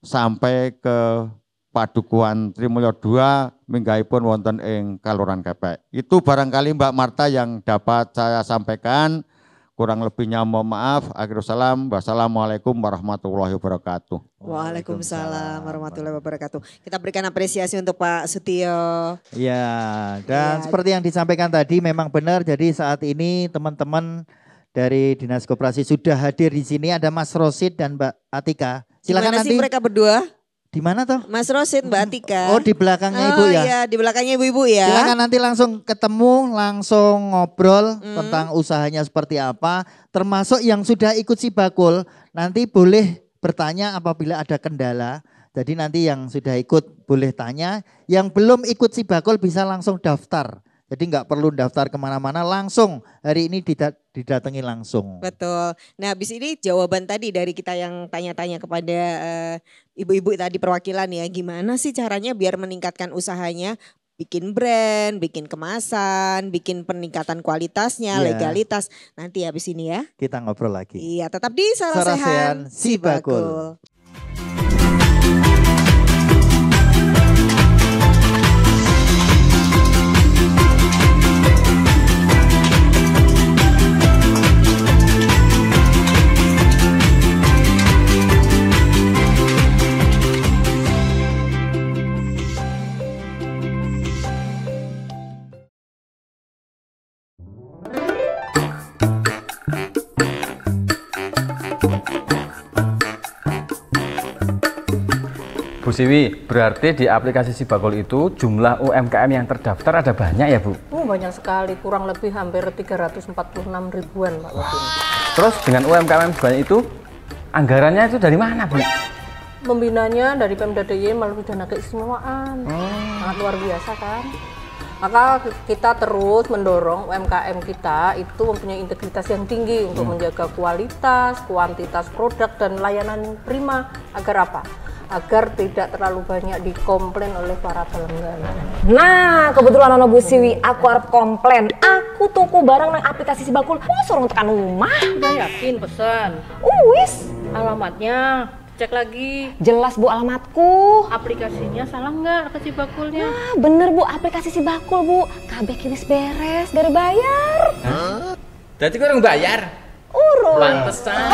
sampai ke Padukuhan Trimulyo 2 minggahipun wonten ing Kaluran Kepek. Itu barangkali Mbak Marta yang dapat saya sampaikan. Kurang lebihnya mohon maaf. Akhirul salam. Wassalamualaikum warahmatullahi wabarakatuh. Waalaikumsalam warahmatullahi wabarakatuh. Kita berikan apresiasi untuk Pak Sutio. Ya, dan seperti yang disampaikan tadi memang benar. Jadi saat ini teman-teman dari Dinas Koperasi sudah hadir di sini. Ada Mas Rosid dan Mbak Atika. Silakan nanti. Mereka berdua? Di mana toh? Mas Rosid, Mbak Atika. Oh, di belakangnya Ibu ya? Iya, di belakangnya ibu-ibu ya. Silakan nanti langsung ketemu, langsung ngobrol tentang usahanya seperti apa. Termasuk yang sudah ikut Sibakul, nanti boleh bertanya apabila ada kendala. Jadi nanti yang sudah ikut boleh tanya. Yang belum ikut Sibakul bisa langsung daftar. Jadi nggak perlu daftar kemana-mana, langsung hari ini didatangi langsung. Betul. Nah habis ini jawaban tadi dari kita yang tanya-tanya kepada ibu-ibu tadi perwakilan ya. Gimana sih caranya biar meningkatkan usahanya? Bikin brand, bikin kemasan, bikin peningkatan kualitasnya, legalitas. Nanti habis ini ya. Kita ngobrol lagi. Iya, tetap di Sarasehan Sibakul. Bu Siwi, berarti di aplikasi Sibakul itu jumlah UMKM yang terdaftar ada banyak ya Bu? Banyak sekali, kurang lebih hampir 346 ribuan Pak Wadin. Terus dengan UMKM sebanyak itu, anggarannya itu dari mana Bu? Pembinanya dari Pemda DIY melalui dana keistimewaan, sangat luar biasa kan. Maka kita terus mendorong UMKM kita itu mempunyai integritas yang tinggi untuk menjaga kualitas, kuantitas produk dan layanan prima. Agar apa? Agar tidak terlalu banyak dikomplain oleh para pelanggan. Nah, kebetulan ono Bu Siwi, aku harus komplain. Aku tuku barang nang aplikasi Sibakul, suruh tekan rumah. Udah yakin pesan? Wis. Alamatnya cek lagi. Jelas Bu alamatku. Aplikasinya salah nggak ke Sibakulnya? Nah, bener Bu, aplikasi Sibakul Bu. Kabeh kiris beres, gak bayar. Hah? Berarti kurang bayar? Urus. Pantesan.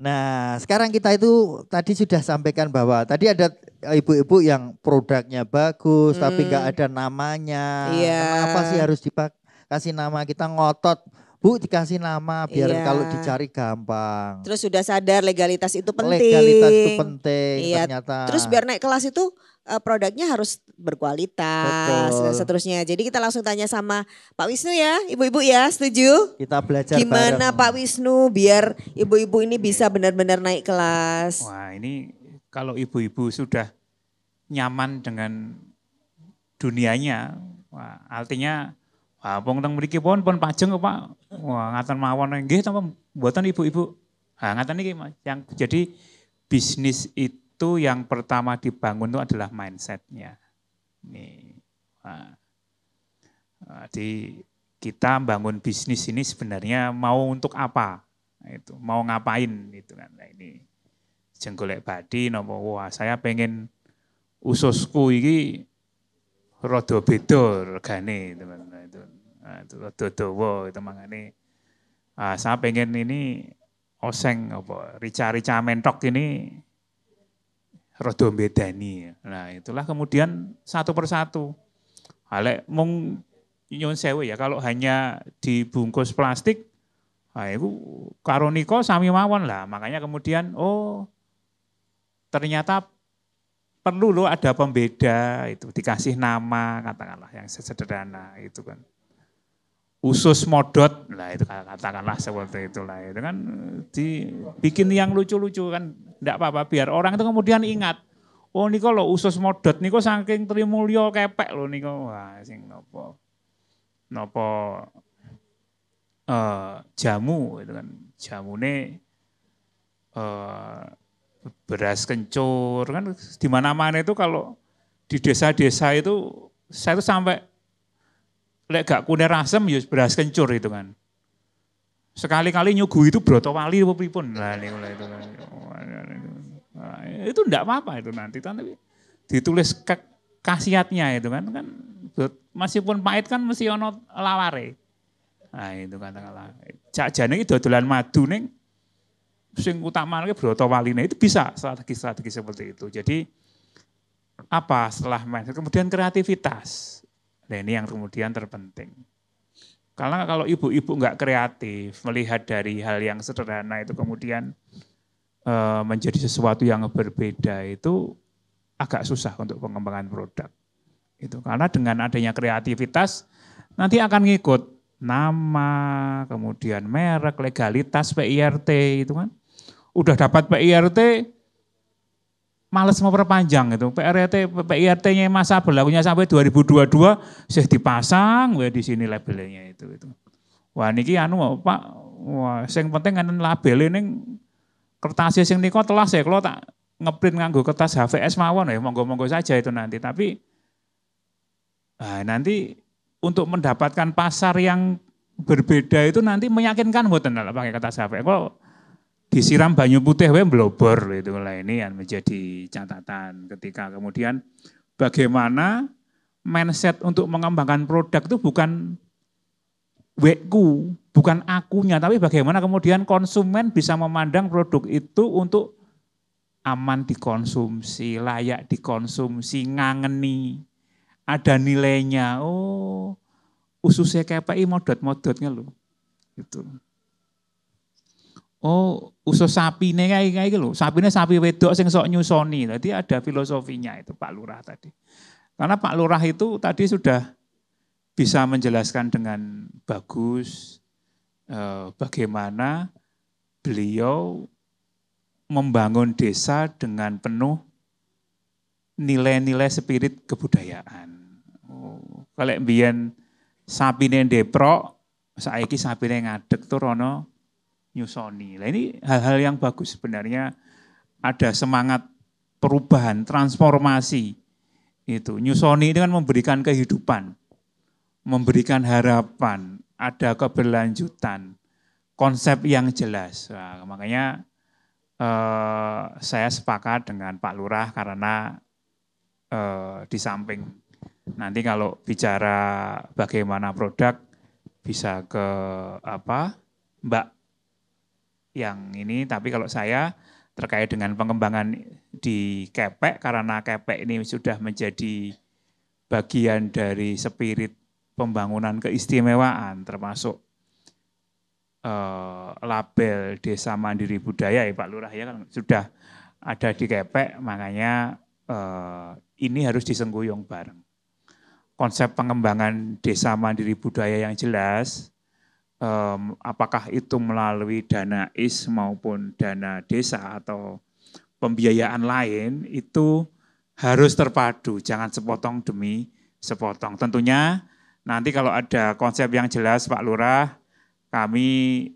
Nah, sekarang kita itu tadi sudah sampaikan bahwa tadi ada ibu-ibu yang produknya bagus tapi nggak ada namanya. Iya. Kenapa sih harus dikasih nama? Kita ngotot, Bu, dikasih nama biar Iya. kalau dicari gampang. Terus sudah sadar legalitas itu penting. Legalitas itu penting Iya. ternyata. Terus biar naik kelas itu produknya harus berkualitas dan seterusnya. Jadi kita langsung tanya sama Pak Wisnu ya, ibu-ibu ya, setuju? Kita belajar Gimana bareng. Pak Wisnu biar ibu-ibu ini bisa benar-benar naik kelas? Wah, ini kalau ibu-ibu sudah nyaman dengan dunianya, wah, artinya wah pun teng mriki pun pajeng Pak. Wah, ngaten mawon nggih napa mboten ibu-ibu. Ha ngaten iki Mas. Yang jadi bisnis itu yang pertama dibangun itu adalah mindsetnya. Nih, jadi kita bangun bisnis ini sebenarnya mau untuk apa? Itu mau ngapain itu kan? Nah, ini jenggolek badi nopo wah saya pengen ususku iki rada beda regane itu kan. Itu rada dawa itu mangane. Saya pengen ini oseng apa rica-rica mentok ini rada bedani. Nah, itulah kemudian satu persatu. Halek mung nyun sewu ya kalau hanya dibungkus plastik, itu karo nika sami mawon lah. Makanya kemudian ternyata perlu loh ada pembeda itu dikasih nama katakanlah yang sederhana itu kan. Usus modot, lah itu katakanlah seperti itulah itu kan dibikin yang lucu-lucu kan enggak apa-apa biar orang itu kemudian ingat. Oh niko lo usus modot niko saking Trimulyo kepek lo niko wah sing nopo jamu itu kan jamune beras kencur kan di mana-mana itu kalau di desa-desa itu saya tuh sampai lek gak kunir asem ya beras kencur itu kan. Sekali-kali nyuguh itu brotowali apa pripun. Lah niku itu kan. Itu enggak apa-apa itu nanti tapi ditulis khasiatnya itu kan meskipun pahit kan mesti ono laware. Nah itu katakanlah. Jakjane iki dodolan madu ning sing utamane brotowaline itu bisa strategi-strategi seperti itu. Jadi apa setelah mindset kemudian kreativitas. Nah ini yang kemudian terpenting. Karena kalau ibu-ibu nggak kreatif, melihat dari hal yang sederhana itu kemudian menjadi sesuatu yang berbeda itu agak susah untuk pengembangan produk. Itu karena dengan adanya kreativitas nanti akan ngikut nama, kemudian merek, legalitas, PIRT itu kan. Udah dapat PIRT, males mau perpanjang itu. PIRT-nya masa berlakunya sampai 2022, saya dipasang di sini labelnya itu. Wah niki Pak, wah sing penting kan label ini kertas sing niko telah saya kalau tak ngeprint nganggo kertas HVS mawon ya monggo-monggo saja itu nanti. Tapi nanti untuk mendapatkan pasar yang berbeda itu nanti meyakinkan mboten lah pakai kertas HVS. Kalau disiram banyu putih blobor itu lah ini yang menjadi catatan ketika kemudian bagaimana mindset untuk mengembangkan produk itu bukan weku, bukan akunya, tapi bagaimana kemudian konsumen bisa memandang produk itu untuk aman dikonsumsi, layak dikonsumsi, ngangeni, ada nilainya. Oh, ususnya KPI modot-modotnya loh. Gitu. Oh, usus sapine kayak gitu loh. Sapine sapi wedok sing sok nyusoni. Tadi ada filosofinya itu Pak Lurah tadi. Karena Pak Lurah itu tadi sudah bisa menjelaskan dengan bagus bagaimana beliau membangun desa dengan penuh nilai-nilai spirit kebudayaan. Oh, kalau mbiyen sapine ndeprok, saiki sapine ngadeg tur ana nyusoni. Nah ini hal-hal yang bagus sebenarnya ada semangat perubahan, transformasi itu. Nyusoni ini kan memberikan kehidupan, memberikan harapan, ada keberlanjutan, konsep yang jelas. Nah, makanya saya sepakat dengan Pak Lurah karena di samping nanti kalau bicara bagaimana produk bisa ke Mbak yang ini, tapi kalau saya terkait dengan pengembangan di Kepek, karena Kepek ini sudah menjadi bagian dari spirit pembangunan keistimewaan, termasuk label Desa Mandiri Budaya ya Pak Lurah ya kan sudah ada di Kepek, makanya ini harus disengguyung bareng. Konsep pengembangan Desa Mandiri Budaya yang jelas, apakah itu melalui dana IS maupun dana desa atau pembiayaan lain, itu harus terpadu, jangan sepotong demi sepotong. Tentunya nanti kalau ada konsep yang jelas Pak Lurah, kami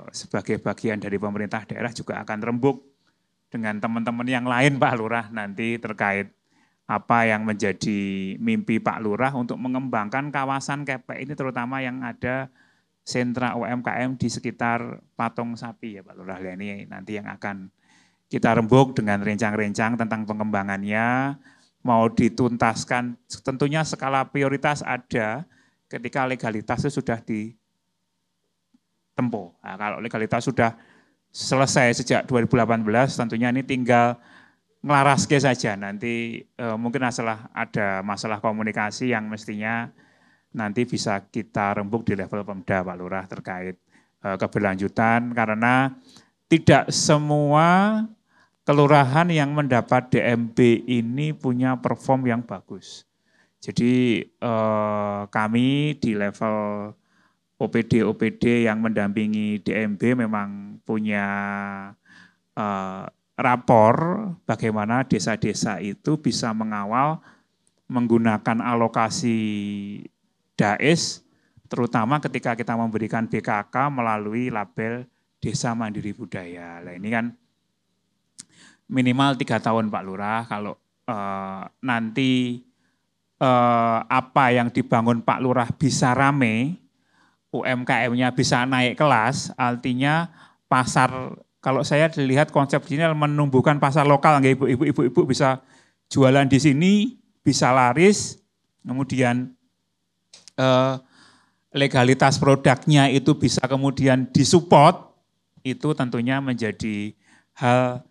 sebagai bagian dari pemerintah daerah juga akan rembuk dengan teman-teman yang lain Pak Lurah nanti terkait apa yang menjadi mimpi Pak Lurah untuk mengembangkan kawasan Kepek ini, terutama yang ada sentra UMKM di sekitar Patung Sapi ya Pak Lurah. Ini nanti yang akan kita rembuk dengan rencang-rencang tentang pengembangannya, mau dituntaskan, tentunya skala prioritas ada ketika legalitas itu sudah ditempuh. Nah, kalau legalitas sudah selesai sejak 2018, tentunya ini tinggal ngelaraske saja. Nanti mungkin ada masalah komunikasi yang mestinya nanti bisa kita rembuk di level Pemda Pak Lurah terkait keberlanjutan, karena tidak semua kelurahan yang mendapat DMB ini punya perform yang bagus. Jadi kami di level OPD yang mendampingi DMB memang punya rapor bagaimana desa-desa itu bisa mengawal menggunakan alokasi DAES, terutama ketika kita memberikan BKK melalui label Desa Mandiri Budaya. Nah ini kan minimal 3 tahun Pak Lurah, kalau nanti apa yang dibangun Pak Lurah bisa rame, UMKM-nya bisa naik kelas, artinya pasar, kalau saya lihat konsep ini menumbuhkan pasar lokal, ibu-ibu bisa jualan di sini, bisa laris, kemudian legalitas produknya itu bisa kemudian disupport, itu tentunya menjadi hal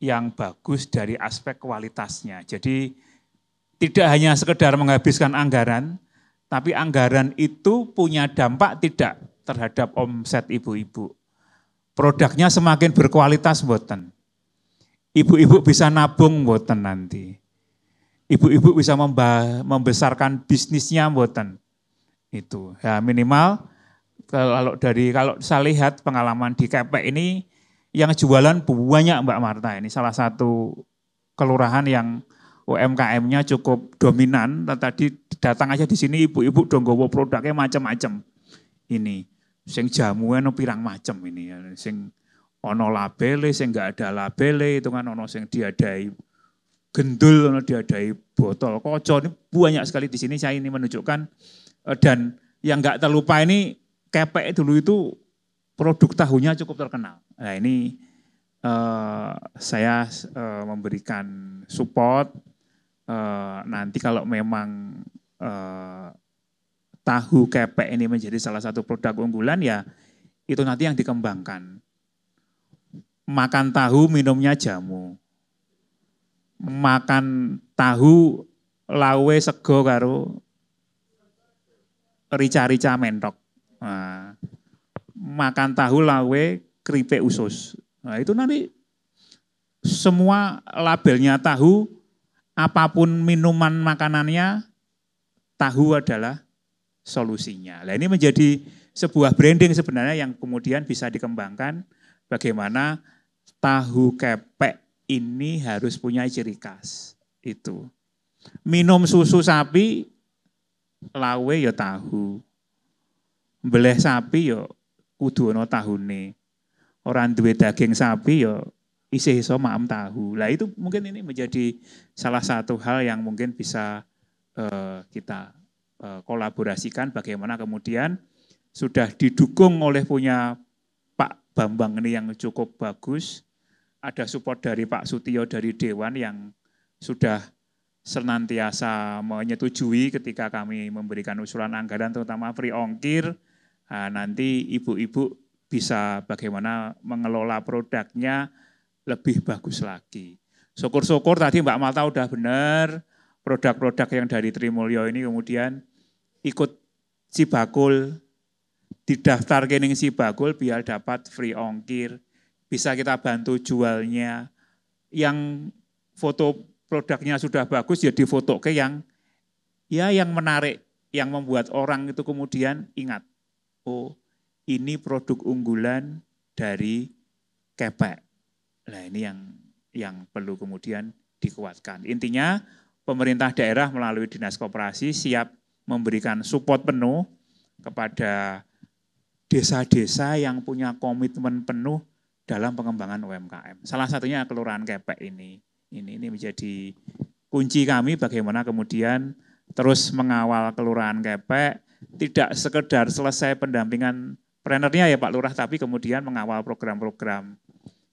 yang bagus dari aspek kualitasnya. Jadi tidak hanya sekedar menghabiskan anggaran, tapi anggaran itu punya dampak tidak terhadap omset ibu-ibu. Produknya semakin berkualitas mboten. Ibu-ibu bisa nabung mboten nanti. Ibu-ibu bisa membesarkan bisnisnya mboten. Itu ya minimal kalau saya lihat pengalaman di Kepek ini yang jualan banyak Mbak Marta, ini salah satu kelurahan yang UMKM-nya cukup dominan. Tadi datang aja di sini ibu-ibu dong gowo produknya macam-macam. Ini sing jamu ono pirang macam ini, sing ono labele, sing enggak ada labele, itu kan ono sing diadai gendul, ono diadai botol koco, ini banyak sekali di sini. Saya ini menunjukkan, dan yang enggak terlupa ini Kepek dulu itu produk tahunya cukup terkenal. Nah ini saya memberikan support, nanti kalau memang tahu Kepek ini menjadi salah satu produk unggulan, ya itu nanti yang dikembangkan. Makan tahu minumnya jamu. Makan tahu lawe sego karo rica-rica mentok. Nah, makan tahu lawe keripik usus. Nah, itu nanti semua labelnya tahu, apapun minuman makanannya, tahu adalah solusinya. Nah, ini menjadi sebuah branding sebenarnya yang kemudian bisa dikembangkan, bagaimana tahu Kepek ini harus punya ciri khas. Itu. Minum susu sapi, lawe ya tahu. Mbeleh sapi ya kudu ana tahune. Ora duwe daging sapi ya isih iso maem tahu. Lah itu mungkin ini menjadi salah satu hal yang mungkin bisa kita kolaborasikan, bagaimana kemudian sudah didukung oleh punya Pak Bambang ini yang cukup bagus, ada support dari Pak Sutio dari Dewan yang sudah senantiasa menyetujui ketika kami memberikan usulan anggaran terutama free ongkir. Nah, nanti ibu-ibu bisa bagaimana mengelola produknya lebih bagus lagi. Syukur-syukur tadi Mbak Malta udah benar, produk-produk yang dari Trimulyo ini kemudian ikut Sibakul, didaftar kening Sibakul biar dapat free ongkir, bisa kita bantu jualnya. Yang foto produknya sudah bagus ya difoto ke yang menarik, yang membuat orang itu kemudian ingat, oh ini produk unggulan dari Kepek. Nah ini yang perlu kemudian dikuatkan. Intinya pemerintah daerah melalui Dinas Koperasi siap memberikan support penuh kepada desa-desa yang punya komitmen penuh dalam pengembangan UMKM. Salah satunya Kelurahan Kepek ini. Ini menjadi kunci kami bagaimana kemudian terus mengawal Kelurahan Kepek, tidak sekedar selesai pendampingan prenernya ya Pak Lurah, tapi kemudian mengawal program-program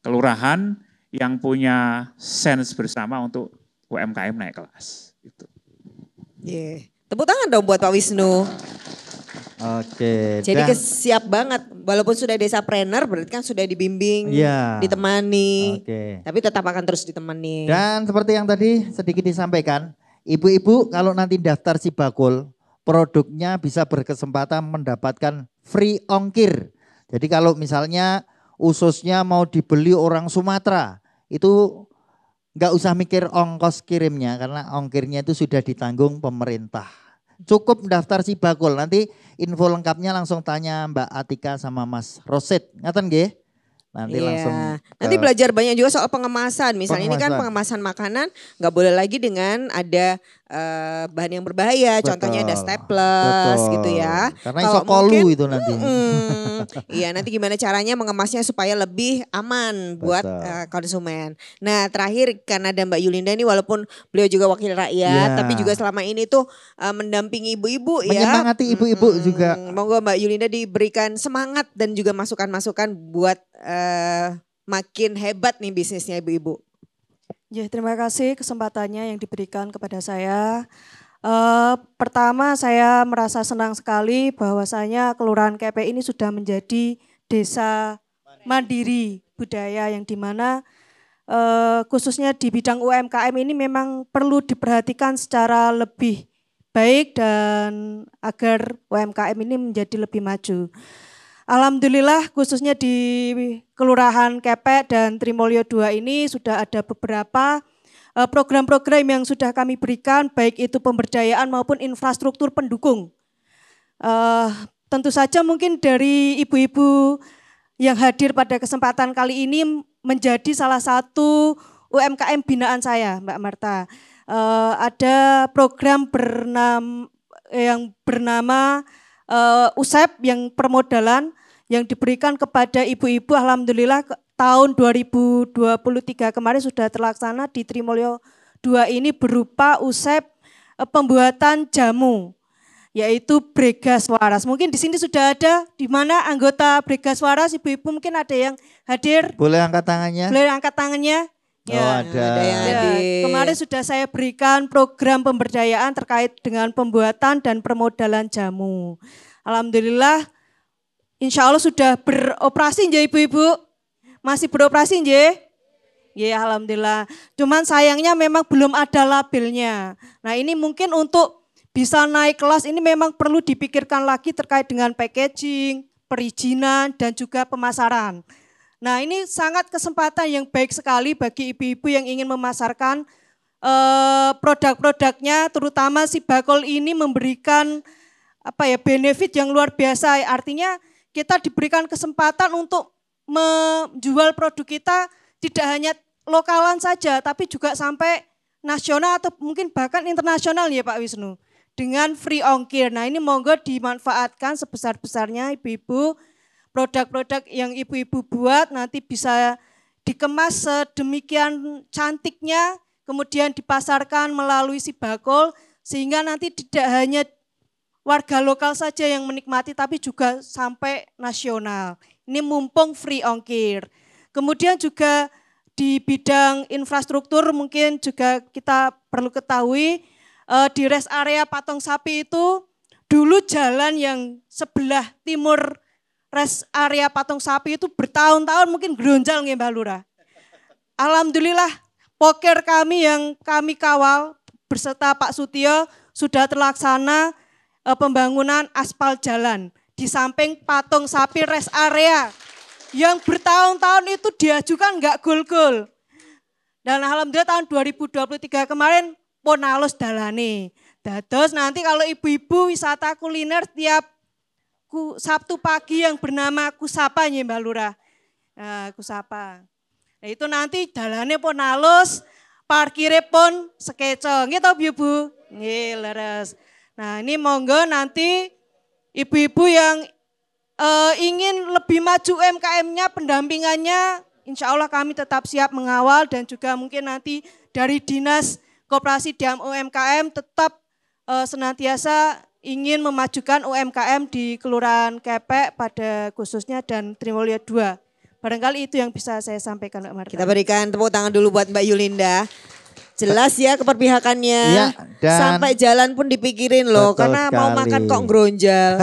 kelurahan yang punya sense bersama untuk UMKM naik kelas. Gitu. Tepuk tangan dong buat Pak Wisnu. Oke. Jadi siap banget, walaupun sudah desapreneur berarti kan sudah dibimbing, ditemani, tapi tetap akan terus ditemani. Dan seperti yang tadi sedikit disampaikan, ibu-ibu kalau nanti daftar Sibakul, produknya bisa berkesempatan mendapatkan free ongkir. Jadi kalau misalnya ususnya mau dibeli orang Sumatera, itu nggak usah mikir ongkos kirimnya karena ongkirnya itu sudah ditanggung pemerintah. Cukup daftar Sibakul, nanti info lengkapnya langsung tanya Mbak Atika sama Mas Rosid, ngaten nggih? Nanti langsung nanti belajar banyak juga soal pengemasan. Misalnya ini kan pengemasan makanan nggak boleh lagi dengan ada bahan yang berbahaya. Contohnya ada staples gitu ya. Karena iso kolu itu nanti. Iya, nanti gimana caranya mengemasnya supaya lebih aman buat konsumen. Nah terakhir karena ada Mbak Yulinda ini walaupun beliau juga wakil rakyat, tapi juga selama ini tuh mendampingi ibu-ibu ya. Menyemangati ibu-ibu juga. Monggo Mbak Yulinda diberikan semangat dan juga masukan-masukan buat makin hebat nih bisnisnya ibu-ibu. Ya, terima kasih kesempatannya yang diberikan kepada saya. Pertama saya merasa senang sekali bahwasanya Kelurahan Kepek ini sudah menjadi desa mandiri budaya yang dimana khususnya di bidang UMKM ini memang perlu diperhatikan secara lebih baik dan agar UMKM ini menjadi lebih maju. Alhamdulillah khususnya di Kelurahan Kepek dan Trimulyo 2 ini sudah ada beberapa program-program yang sudah kami berikan baik itu pemberdayaan maupun infrastruktur pendukung. Tentu saja mungkin dari ibu-ibu yang hadir pada kesempatan kali ini menjadi salah satu UMKM binaan saya Mbak Marta. Ada program yang bernama USEP yang permodalan yang diberikan kepada ibu-ibu. Alhamdulillah tahun 2023 kemarin sudah terlaksana di Trimulyo 2 ini berupa USEP pembuatan jamu yaitu Bregas Waras. Mungkin di sini sudah ada di mana anggota Bregas Waras, ibu-ibu mungkin ada yang hadir. Boleh angkat tangannya? Boleh angkat tangannya. Ya, ada yang hadir. Kemarin sudah saya berikan program pemberdayaan terkait dengan pembuatan dan permodalan jamu. Alhamdulillah, insya Allah sudah beroperasi nggih ibu-ibu? Masih beroperasi nggih? Ya alhamdulillah. Cuman sayangnya memang belum ada labelnya. Nah ini mungkin untuk bisa naik kelas ini memang perlu dipikirkan lagi terkait dengan packaging, perizinan dan juga pemasaran. Nah ini sangat kesempatan yang baik sekali bagi ibu-ibu yang ingin memasarkan produk-produknya, terutama Sibakul ini memberikan benefit yang luar biasa. Artinya kita diberikan kesempatan untuk menjual produk kita tidak hanya lokalan saja, tapi juga sampai nasional atau mungkin bahkan internasional ya Pak Wisnu. Dengan free ongkir. Nah ini monggo dimanfaatkan sebesar-besarnya ibu-ibu. Produk-produk yang ibu-ibu buat nanti bisa dikemas sedemikian cantiknya, kemudian dipasarkan melalui Sibakul, sehingga nanti tidak hanya warga lokal saja yang menikmati, tapi juga sampai nasional. Ini mumpung free ongkir. Kemudian juga di bidang infrastruktur mungkin juga kita perlu ketahui di rest area Patung Sapi itu dulu jalan yang sebelah timur rest area patung sapi itu bertahun-tahun mungkin geronjal nggih Mbak Lurah. Alhamdulillah poker kami yang kami kawal berserta Pak Sutio sudah terlaksana pembangunan aspal jalan di samping patung sapi rest area yang bertahun-tahun itu diajukan nggak gol-gol. Dan alhamdulillah tahun 2023 kemarin pun halus dalane. Dados nanti kalau ibu-ibu wisata kuliner tiap Sabtu pagi yang bernama Kusapa ya Mbak Lurah. Kusapa. Nah, itu nanti dalane pun halus, parkirnya pun sekeco. Nggih to Bu? Nggih, leres. Nah, ini monggo nanti ibu-ibu yang ingin lebih maju UMKM-nya, pendampingannya, insya Allah kami tetap siap mengawal dan juga mungkin nanti dari Dinas Koperasi dan UMKM tetap senantiasa ingin memajukan UMKM di Kelurahan Kepek pada khususnya dan Trimulyo 2. Barangkali itu yang bisa saya sampaikan Mbak Marta. Kita berikan tepuk tangan dulu buat Mbak Yulinda. Jelas ya keperpihakannya, ya, sampai jalan pun dipikirin loh, karena sekali. mau makan kok ngeronjal.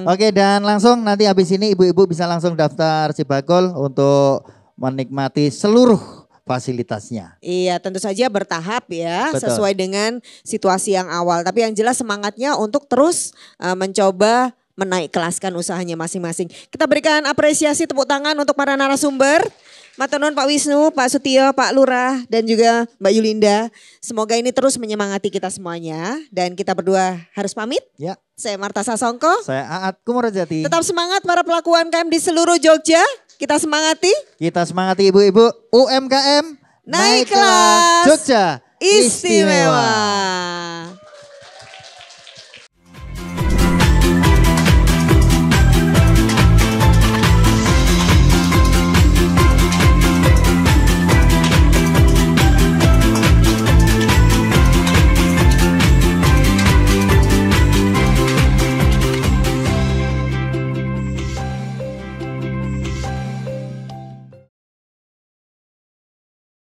Oke, dan langsung nanti habis ini ibu-ibu bisa langsung daftar Sibagul untuk menikmati seluruh fasilitasnya. Iya, tentu saja bertahap ya, Betul. sesuai dengan situasi yang awal. Tapi yang jelas semangatnya untuk terus mencoba menaik kelaskan usahanya masing-masing. Kita berikan apresiasi tepuk tangan untuk para narasumber. Matur nuwun Pak Wisnu, Pak Sutio, Pak Lurah, dan juga Mbak Yulinda. Semoga ini terus menyemangati kita semuanya. Dan kita berdua harus pamit. Ya. Saya Marta Sasongko. Saya Aat Kumurajati. Tetap semangat para pelaku UMKM di seluruh Jogja. Kita semangati. Kita semangati ibu-ibu UMKM. Naik kelas. Jogja Istimewa.